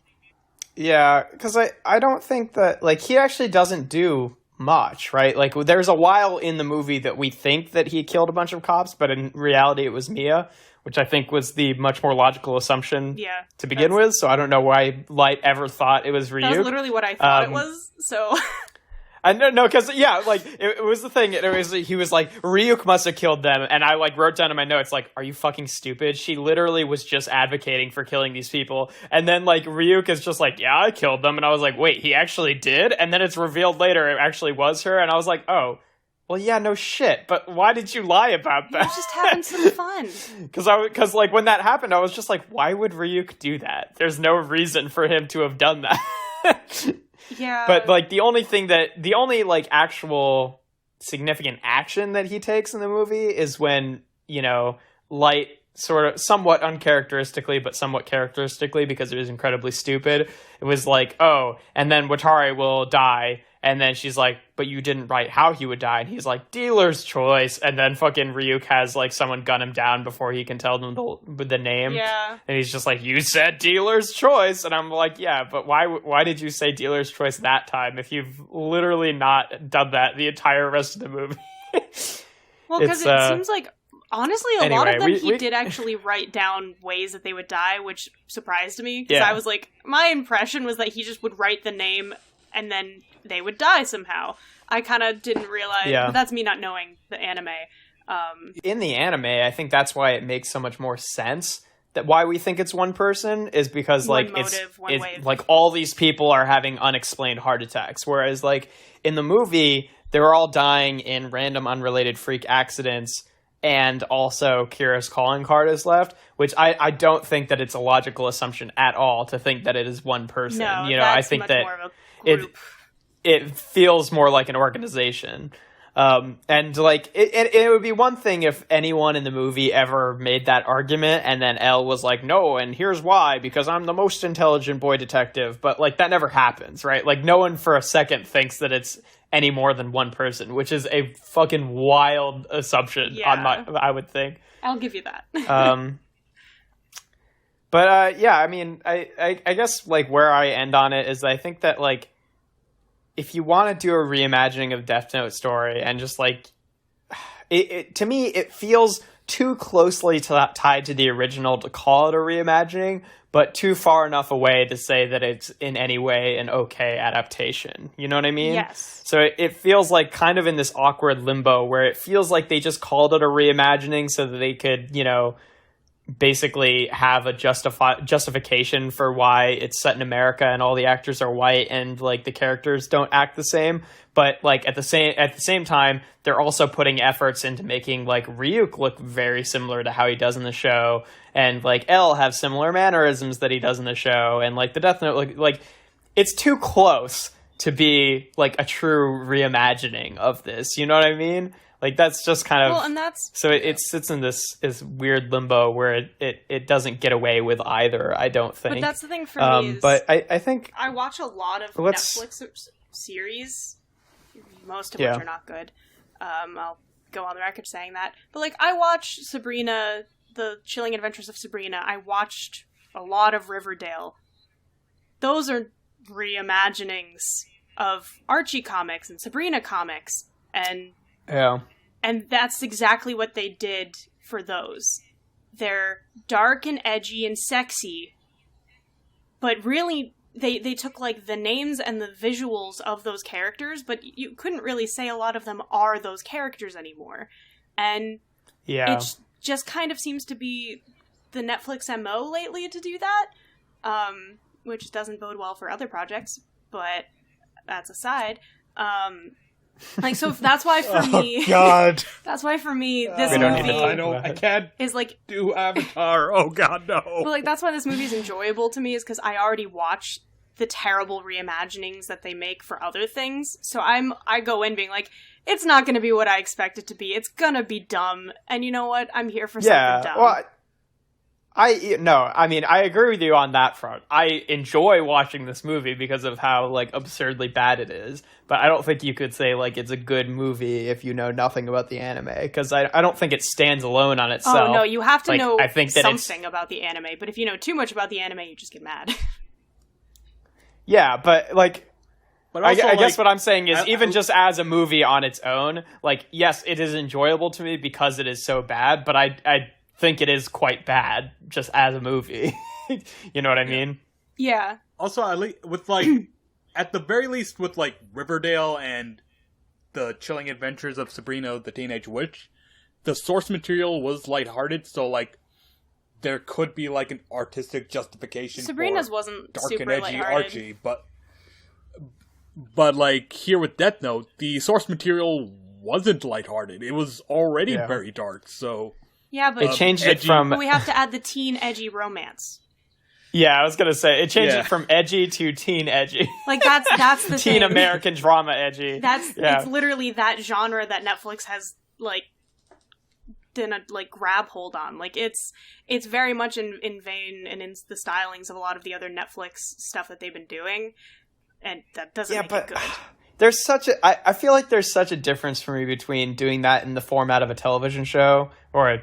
Speaker 1: Yeah, because I don't think that, like, he actually doesn't do much, right? Like, there's a while in the movie that we think that he killed a bunch of cops, but in reality it was Mia, which I think was the much more logical assution to begin with, so I don't know why Light ever thought it was Ryuk.
Speaker 2: That was literally what I thought it was, so...
Speaker 1: I no, because like it was the thing. He was like, Ryuk must have killed them, and I like wrote down in my notes like, "Are you fucking stupid?" She literally was just advocating for killing these people, and then like Ryuk is just like, "Yeah, I killed them," and I was like, "Wait, he actually did?" And then it's revealed later it actually was her, and I was like, "Oh, well, yeah, no shit." But why did you lie about that?
Speaker 2: He was just having some fun.
Speaker 1: Because like when that happened, I was just like, "Why would Ryuk do that?" There's no reason for him to have done that.
Speaker 2: Yeah.
Speaker 1: But, like, the only like, actual significant action that he takes in the movie is when, Light sort of, somewhat uncharacteristically, but somewhat characteristically, because it was incredibly stupid, it was like, oh, and then Watari will die, and then she's like, but you didn't write how he would die, and he's like, dealer's choice, and then fucking Ryuk has, like, someone gun him down before he can tell them the name, and he's just like, you said dealer's choice, and I'm like, yeah, but why did you say dealer's choice that time if you've literally not done that the entire rest of the movie?
Speaker 2: Well, because it seems like Honestly, a lot of them he did actually write down ways that they would die, which surprised me. Because I was like, my impression was that he just would write the name and then they would die somehow. I kind of didn't realize, but that's me not knowing the anime.
Speaker 1: In the anime, I think that's why it makes so much more sense. That why we think it's one person is because like it's like all these people are having unexplained heart attacks, whereas like in the movie they were all dying in random unrelated freak accidents. And also Kira's calling card is left, which I don't think that it's a logical assumption at all to think that it is one person.
Speaker 2: No,
Speaker 1: I think that it feels more like an organization. And like it would be one thing if anyone in the movie ever made that argument and then Elle was like, no, and here's why, because I'm the most intelligent boy detective. But like that never happens, right? Like no one for a second thinks that it's any more than one person, which is a fucking wild assumption I would think.
Speaker 2: I'll give you that.
Speaker 1: But I mean, I guess like where I end on it is I think that like if you want to do a reimagining of Death Note story and just like it to me it feels too closely tied to the original to call it a reimagining, but too far enough away to say that it's in any way an okay adaptation. You know what I mean?
Speaker 2: Yes.
Speaker 1: So it feels like kind of in this awkward limbo where it feels like they just called it a reimagining so that they could, you know, basically have a justification for why it's set in America and all the actors are white and like the characters don't act the same. But like at the same time, they're also putting efforts into making like Ryuk look very similar to how he does in the show, and like Elle have similar mannerisms that he does in the show, and like the Death Note like it's too close to be like a true reimagining of this. You know what I mean? Like that's just kind of
Speaker 2: and that's
Speaker 1: so it sits in this weird limbo where it doesn't get away with either. I don't think.
Speaker 2: But that's the thing for me. Is
Speaker 1: but I think
Speaker 2: I watch a lot of Netflix series. Most of which are not good. I'll go on the record saying that. But like I watched Sabrina, The Chilling Adventures of Sabrina. I watched a lot of Riverdale. Those are reimaginings of Archie comics and Sabrina comics, and that's exactly what they did for those. They're dark and edgy and sexy, but really they took like the names and the visuals of those characters, but you couldn't really say a lot of them are those characters anymore. And it just kind of seems to be the Netflix MO lately to do that, which doesn't bode well for other projects, but that's aside. Like, so that's why for me...
Speaker 3: God.
Speaker 2: That's why for me, this movie...
Speaker 3: I can't
Speaker 2: is like
Speaker 3: do Avatar. Oh, God, no.
Speaker 2: But, like, that's why this movie is enjoyable to me, is because I already watched the terrible reimaginings that they make for other things. So I go in being like, it's not going to be what I expect it to be. It's going to be dumb. And you know what? I'm here for something dumb.
Speaker 1: Well, I mean, I agree with you on that front. I enjoy watching this movie because of how, like, absurdly bad it is. But I don't think you could say, like, it's a good movie if you know nothing about the anime. Because I don't think it stands alone on itself.
Speaker 2: Oh, no, you have to know
Speaker 1: something
Speaker 2: about the anime. But if you know too much about the anime, you just get mad.
Speaker 1: Yeah, but, like... But also, I guess what I'm saying is, even just as a movie on its own, like, yes, it is enjoyable to me because it is so bad, but I think it is quite bad just as a movie. You know what I mean?
Speaker 2: Yeah.
Speaker 3: Also, with like, at the very least, with like Riverdale and the Chilling Adventures of Sabrina the Teenage Witch, the source material was lighthearted, so like there could be like an artistic justification.
Speaker 2: Sabrina's
Speaker 3: for
Speaker 2: wasn't
Speaker 3: dark
Speaker 2: super
Speaker 3: and edgy
Speaker 2: lighthearted.
Speaker 3: Archie, but like here with Death Note, the source material wasn't lighthearted. It was already very dark, so.
Speaker 2: Yeah, but
Speaker 1: it changed it from.
Speaker 2: But we have to add the teen edgy romance.
Speaker 1: Yeah, I was gonna say it changed it from edgy to teen edgy.
Speaker 2: Like that's the
Speaker 1: teen
Speaker 2: thing.
Speaker 1: American drama edgy.
Speaker 2: It's literally that genre that Netflix has like done a like grab hold on. Like it's very much in vein and in the stylings of a lot of the other Netflix stuff that they've been doing, and that doesn't make it good.
Speaker 1: There's I feel like there's such a difference for me between doing that in the format of a television show or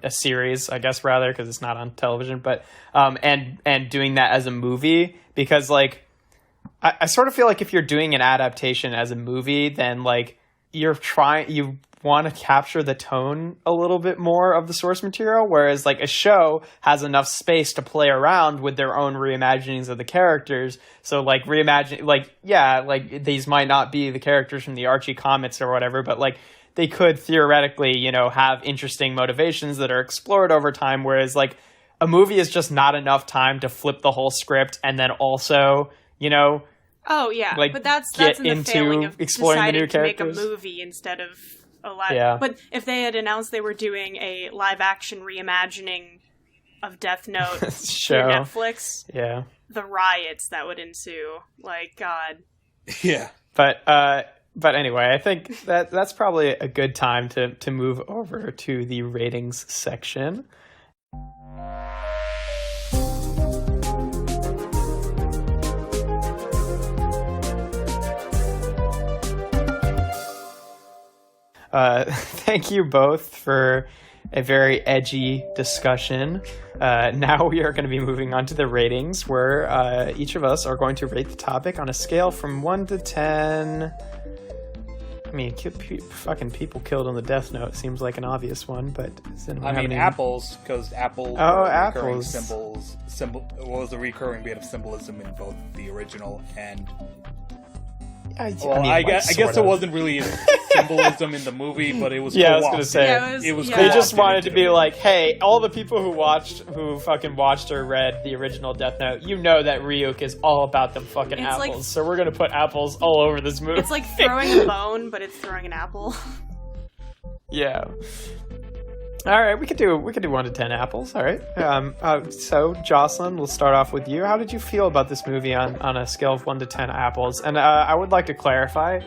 Speaker 1: a series, I guess, rather, because it's not on television, but and doing that as a movie, because like I sort of feel like if you're doing an adaptation as a movie, then like you want to capture the tone a little bit more of the source material, whereas like a show has enough space to play around with their own reimaginings of the characters. So like these might not be the characters from the Archie comics or whatever, but like they could theoretically, have interesting motivations that are explored over time, whereas like a movie is just not enough time to flip the whole script and then also,
Speaker 2: oh yeah,
Speaker 1: like,
Speaker 2: but that's in the
Speaker 1: into
Speaker 2: failing of
Speaker 1: exploring the new
Speaker 2: deciding to
Speaker 1: characters.
Speaker 2: make a movie instead of a live.
Speaker 1: Yeah.
Speaker 2: But if they had announced they were doing a live action reimagining of Death Note
Speaker 1: Show.
Speaker 2: through Netflix,
Speaker 1: Yeah.
Speaker 2: the riots that would ensue, like God.
Speaker 3: Yeah.
Speaker 1: But anyway, I think that's probably a good time to move over to the ratings section. Thank you both for a very edgy discussion. Now we are going to be moving on to the ratings, where each of us are going to rate the topic on a scale from 1 to 10. I mean, fucking people killed on the Death Note seems like an obvious one, but
Speaker 3: apples, because apples.
Speaker 1: Oh, apples.
Speaker 3: What was the recurring bit of symbolism in both the original and? I guess there wasn't really symbolism in the movie, but it was.
Speaker 1: Yeah, I was gonna say
Speaker 3: it was.
Speaker 1: They just wanted to be like, hey, all the people who fucking watched or read the original Death Note, that Ryuk is all about them fucking apples. So we're gonna put apples all over this movie.
Speaker 2: It's like throwing a bone, but it's throwing an apple.
Speaker 1: Yeah. All right, we could do 1 to 10 apples. All right. So Jocelyn, we'll start off with you. How did you feel about this movie on a scale of 1 to 10 apples? And I would like to clarify.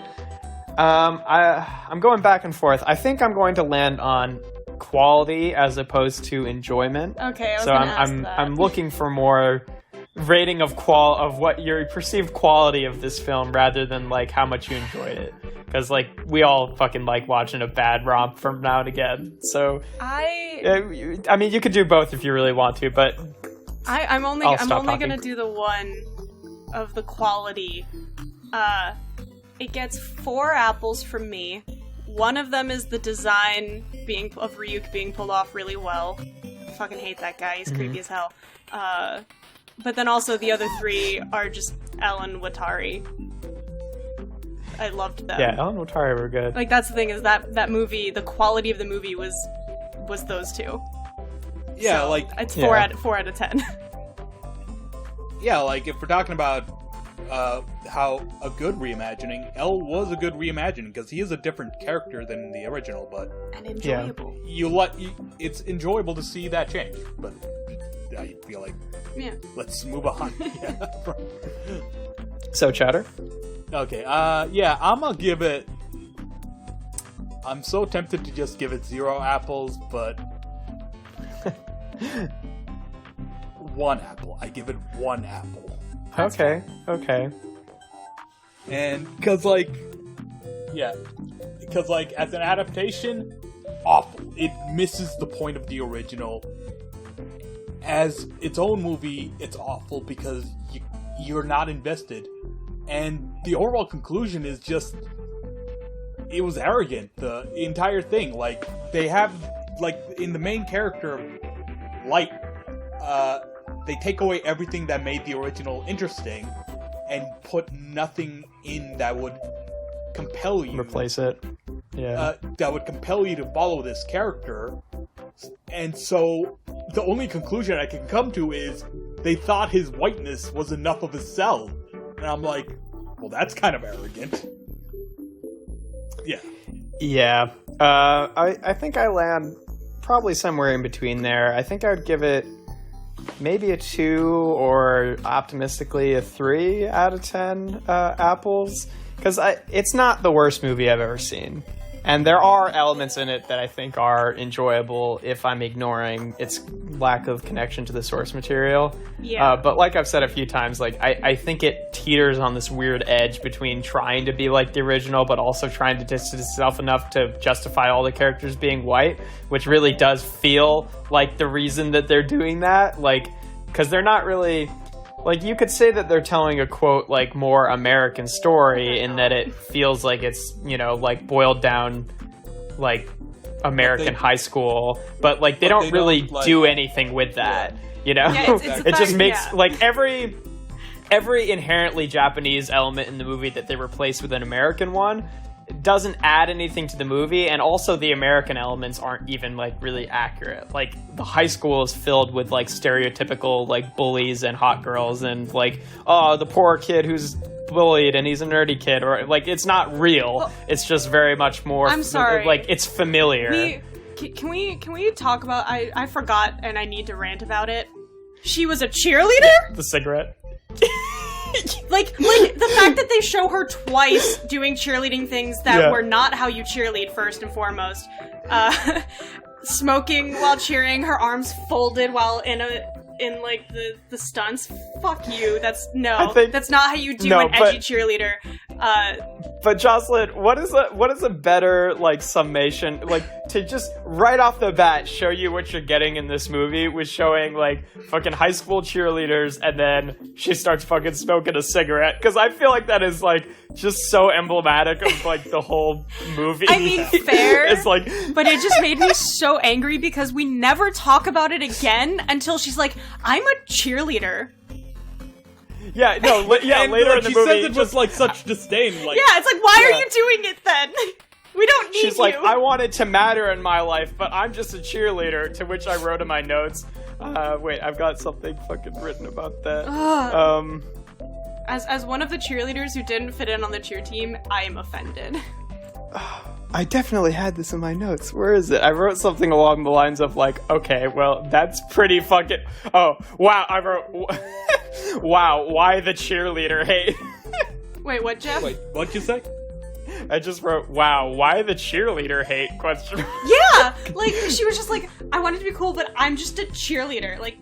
Speaker 1: I'm going back and forth. I think I'm going to land on quality as opposed to enjoyment.
Speaker 2: Okay.
Speaker 1: I'm looking for more rating of what your perceived quality of this film rather than like how much you enjoyed it. Because, like, we all fucking like watching a bad romp from now and again. So, I mean, you could do both if you really want to, but
Speaker 2: I'm only gonna do the one of the quality. It gets 4 apples from me. One of them is the design of Ryuk being pulled off really well. I fucking hate that guy. He's creepy as hell. But then also the other 3 are just Ellen Watari. I loved them.
Speaker 1: Yeah, Ellen Watari were good.
Speaker 2: Like, that's the thing, is that movie, the quality of the movie was those 2.
Speaker 3: Yeah,
Speaker 2: so
Speaker 3: like...
Speaker 2: It's 4 out of 10.
Speaker 3: Yeah, like, if we're talking about how a good reimagining, Elle was a good reimagining, because he is a different character than the original, but...
Speaker 2: And enjoyable.
Speaker 3: It's enjoyable to see that change, but I feel like...
Speaker 2: Yeah.
Speaker 3: Let's move on.
Speaker 1: So, Chowder?
Speaker 3: Okay, I'm gonna give it... I'm so tempted to just give it 0 apples, but... 1 apple. I give it 1 apple.
Speaker 1: Okay.
Speaker 3: And, because, as an adaptation, awful. It misses the point of the original. As its own movie, it's awful because you're not invested. And the overall conclusion is just... It was arrogant, the entire thing. Like, they have... Like, in the main character, Light, they take away everything that made the original interesting and put nothing in that would compel you.
Speaker 1: Replace it. Yeah.
Speaker 3: That would compel you to follow this character. And so, the only conclusion I can come to is they thought his whiteness was enough of a sell. And I'm like, well, that's kind of arrogant. Yeah.
Speaker 1: Yeah. I think I land probably somewhere in between there. I think I would give it maybe a 2 or optimistically a 3 out of 10 apples. Because it's not the worst movie I've ever seen. And there are elements in it that I think are enjoyable if I'm ignoring its lack of connection to the source material.
Speaker 2: Yeah.
Speaker 1: But like I've said a few times, like I think it teeters on this weird edge between trying to be like the original, but also trying to distance itself enough to justify all the characters being white, which really does feel like the reason that they're doing that. Like, because they're not really... Like, you could say that they're telling a, quote, like, more American story in that it feels like it's, like, boiled down like American high school, but like they don't really do anything with that. You know, it just makes like every inherently Japanese element in the movie that they replace with an American one doesn't add anything to the movie, and also the American elements aren't even like really accurate. Like the high school is filled with like stereotypical like bullies and hot girls and like, oh, the poor kid who's bullied and he's a nerdy kid, or like it's not real. It's just very much more
Speaker 2: I'm sorry,
Speaker 1: like it's familiar.
Speaker 2: Can we talk about I forgot and I need to rant about it. She was a cheerleader?
Speaker 1: The cigarette.
Speaker 2: like the fact that they show her twice doing cheerleading things that were not how you cheerlead, first and foremost. Smoking while cheering, her arms folded while in like the stunts. Fuck you. That's not how you do an edgy cheerleader.
Speaker 1: But Jocelyn, what is a better like summation, like to just right off the bat show you what you're getting in this movie with showing like fucking high school cheerleaders and then she starts fucking smoking a cigarette, because I feel like that is like just so emblematic of like the whole movie.
Speaker 2: I mean, fair.
Speaker 1: It's like,
Speaker 2: but it just made me so angry because we never talk about it again until she's like, I'm a cheerleader.
Speaker 1: Yeah, no, later in the movie,
Speaker 3: she says it with like such disdain. Like,
Speaker 2: yeah, it's like, why are you doing it then? We don't need you.
Speaker 1: She's like, I want it to matter in my life, but I'm just a cheerleader. To which I wrote in my notes, wait, I've got something fucking written about that.
Speaker 2: As one of the cheerleaders who didn't fit in on the cheer team, I am offended.
Speaker 1: I definitely had this in my notes. Where is it? I wrote something along the lines of like, okay, well, that's pretty fucking... Oh, wow, I wrote... wow, why the cheerleader hate?
Speaker 2: Wait, what, Jeff?
Speaker 3: Wait, what'd you say?
Speaker 1: I just wrote, wow, why the cheerleader hate? Question.
Speaker 2: Yeah! Like, she was just like, I wanted to be cool, but I'm just a cheerleader. Like,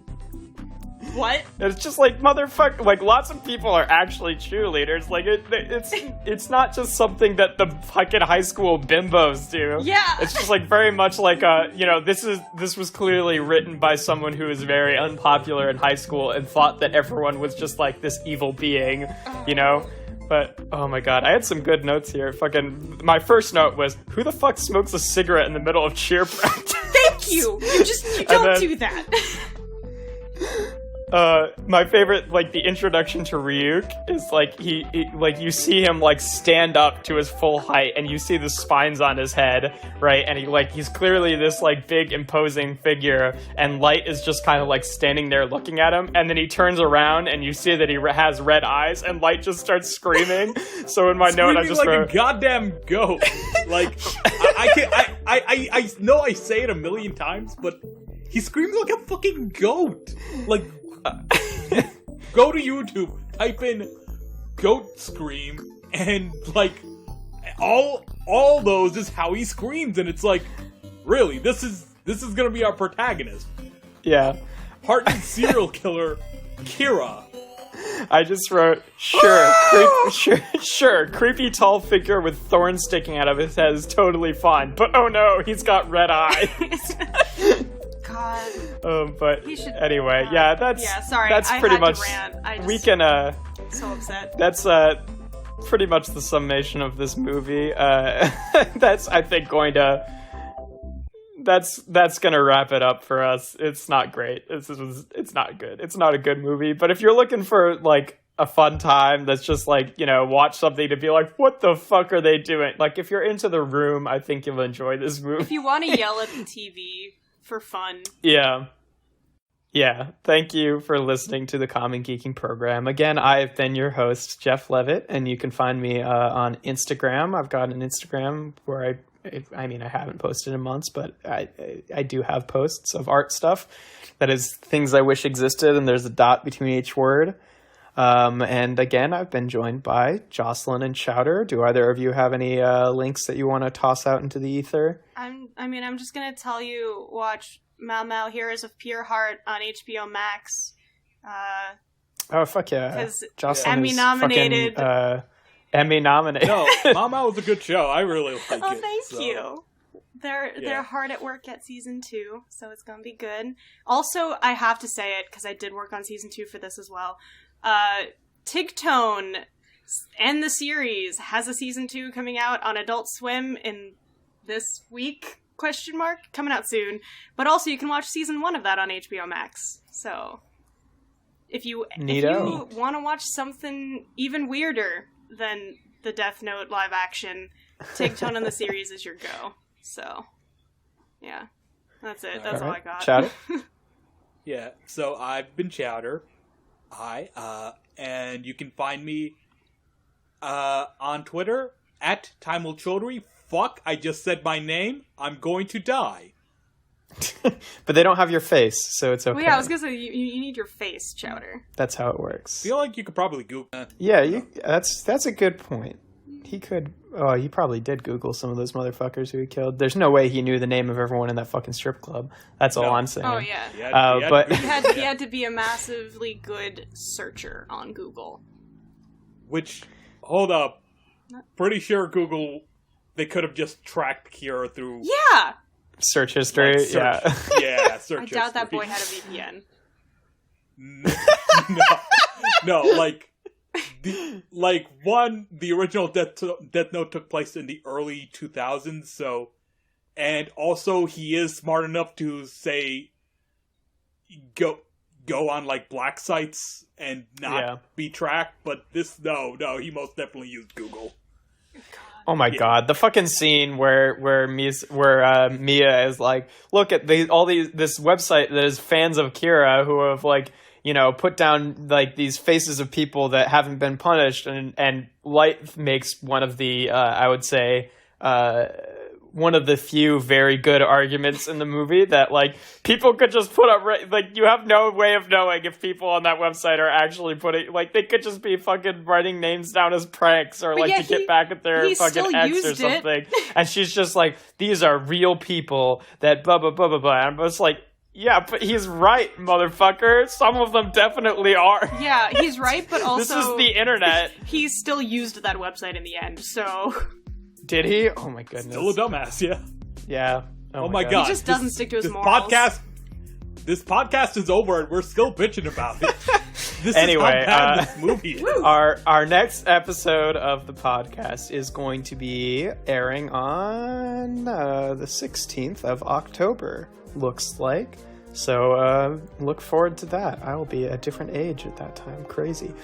Speaker 2: what?
Speaker 1: It's just like, motherfucker, like, lots of people are actually cheerleaders. Like, it's not just something that the fucking high school bimbos do.
Speaker 2: Yeah.
Speaker 1: It's just like very much like this was clearly written by someone who was very unpopular in high school and thought that everyone was just like this evil being, you know? But, oh my god, I had some good notes here. Fucking, my first note was, who the fuck smokes a cigarette in the middle of cheer practice?
Speaker 2: Thank you! You don't do that.
Speaker 1: My favorite, like, the introduction to Ryuk is, like, he like, you see him, like, stand up to his full height, and you see the spines on his head, right? And he's clearly this, like, big, imposing figure, and Light is just kind of, like, standing there looking at him, and then he turns around, and you see that he has red eyes, and Light just starts screaming. So in my note, I just
Speaker 3: like
Speaker 1: wrote...
Speaker 3: a goddamn goat. Like, I know I say it a million times, but he screams like a fucking goat. Like... Go to YouTube, type in goat scream, and like all those is how he screams, and it's like, really, this is gonna be our protagonist.
Speaker 1: Yeah.
Speaker 3: Hardened serial killer Kira.
Speaker 1: I just wrote, sure, creepy tall figure with thorns sticking out of his head is totally fine, but oh no, he's got red eyes.
Speaker 2: God.
Speaker 1: But anyway,
Speaker 2: sorry,
Speaker 1: that's pretty much. We can.
Speaker 2: So upset.
Speaker 1: That's pretty much the summation of this movie. That's, I think, going to. That's gonna wrap it up for us. It's not great. It's not good. It's not a good movie. But if you're looking for like a fun time, that's just like, you know, watch something to be like, what the fuck are they doing? Like, if you're into The Room, I think you'll enjoy this movie.
Speaker 2: If you want to yell at the TV. For fun.
Speaker 1: Yeah. Thank you for listening to the Common Geeking program. Again, I've been your host, Jeff Leavitt, and you can find me on Instagram. I've got an Instagram where I mean, I haven't posted in months, but I do have posts of art stuff. That is things I wish existed, and there's a dot between each word. And again, I've been joined by Jocelyn and Chowder. Do either of you have any links that you want to toss out into the ether?
Speaker 2: I'm just gonna tell you, watch Mao Heroes of Pure Heart on HBO Max.
Speaker 1: Oh fuck yeah! Jocelyn
Speaker 2: Emmy nominated.
Speaker 1: Emmy nominated.
Speaker 3: No, Mao was a good show. I really like it.
Speaker 2: Oh, thank you. They're hard at work at season 2, so it's gonna be good. Also, I have to say it because I did work on season 2 for this as well. Tigtone and the series has a season 2 coming out on Adult Swim in this week, ? Coming out soon. But also you can watch season 1 of that on HBO Max. So if you want to watch something even weirder than the Death Note live action, Take Tone in the series is your go. So, yeah. That's it. That's all I got.
Speaker 1: Chowder?
Speaker 3: Yeah, so I've been Chowder. And you can find me on Twitter at Taeemul Chowdhury. Fuck, I just said my name. I'm going to die.
Speaker 1: But they don't have your face, so it's okay.
Speaker 2: Well, yeah, I was gonna say, you need your face, Chowder.
Speaker 1: That's how it works.
Speaker 3: I feel like you could probably Google that.
Speaker 1: Yeah, that's a good point. He could... Oh, he probably did Google some of those motherfuckers who he killed. There's no way he knew the name of everyone in that fucking strip club. That's all I'm saying.
Speaker 2: Oh, yeah. He had to be a massively good searcher on Google.
Speaker 3: Which, hold up. Pretty sure Google, they could have just tracked Kira through...
Speaker 2: Yeah!
Speaker 1: Search history,
Speaker 3: search
Speaker 2: I
Speaker 3: history.
Speaker 2: doubt that boy had a VPN.
Speaker 3: No, the original Death Note took place in the early 2000s, so, and also he is smart enough to say, go on black sites and not be tracked, but no, he most definitely used Google.
Speaker 1: Oh my god, the fucking scene where Mia is like, look at this website that is fans of Kira who have put down these faces of people that haven't been punished, and Light makes one of the I would say one of the few very good arguments in the movie that people could just put up you have no way of knowing if people on that website are actually putting they could just be fucking writing names down as pranks or to get back at their fucking ex or something. And she's just these are real people that blah blah blah blah blah. And I'm just yeah, but he's right, motherfucker. Some of them definitely are.
Speaker 2: Yeah, he's right, but also...
Speaker 1: This is the internet.
Speaker 2: He still used that website in the end, so...
Speaker 1: Did he? Oh my goodness.
Speaker 3: Still a dumbass, yeah.
Speaker 1: Yeah.
Speaker 3: Oh my god.
Speaker 2: He just doesn't stick to his morals.
Speaker 3: This podcast is over and we're still bitching about it.
Speaker 1: Anyway,
Speaker 3: this movie is.
Speaker 1: Our next episode of the podcast is going to be airing on the 16th of October, looks like. So look forward to that. I will be a different age at that time. Crazy.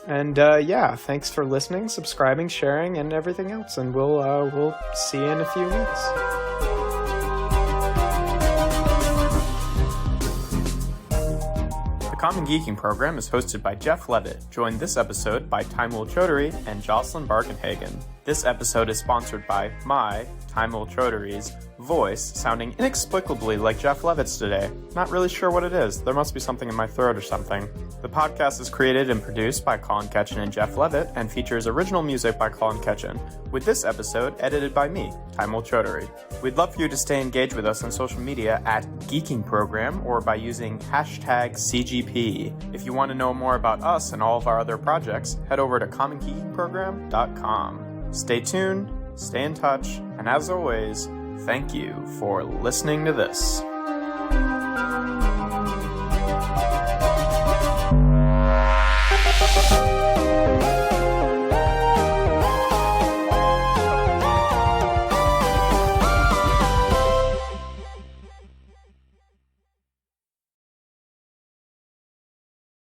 Speaker 1: Thanks for listening, subscribing, sharing, and everything else. And we'll see you in a few weeks. The Common Geeking program is hosted by Jeff Leavitt, joined this episode by Taeemul Chowdhury and Jocelyn Barkenhagen. This episode is sponsored by Taeemul Chowdhury's voice sounding inexplicably like Jeff Leavitt's today. Not really sure what it is. There must be something in my throat or something. The podcast is created and produced by Colin, Ketchen, and Jeff Leavitt and features original music by Colin Ketchen, with this episode edited by me, Taeemul Chowdhury. We'd love for you to stay engaged with us on social media at Geeking Program or by using #CGP. If you want to know more about us and all of our other projects, head over to commongeekingprogram.com. Stay tuned, stay in touch, and as always, thank you for listening to this.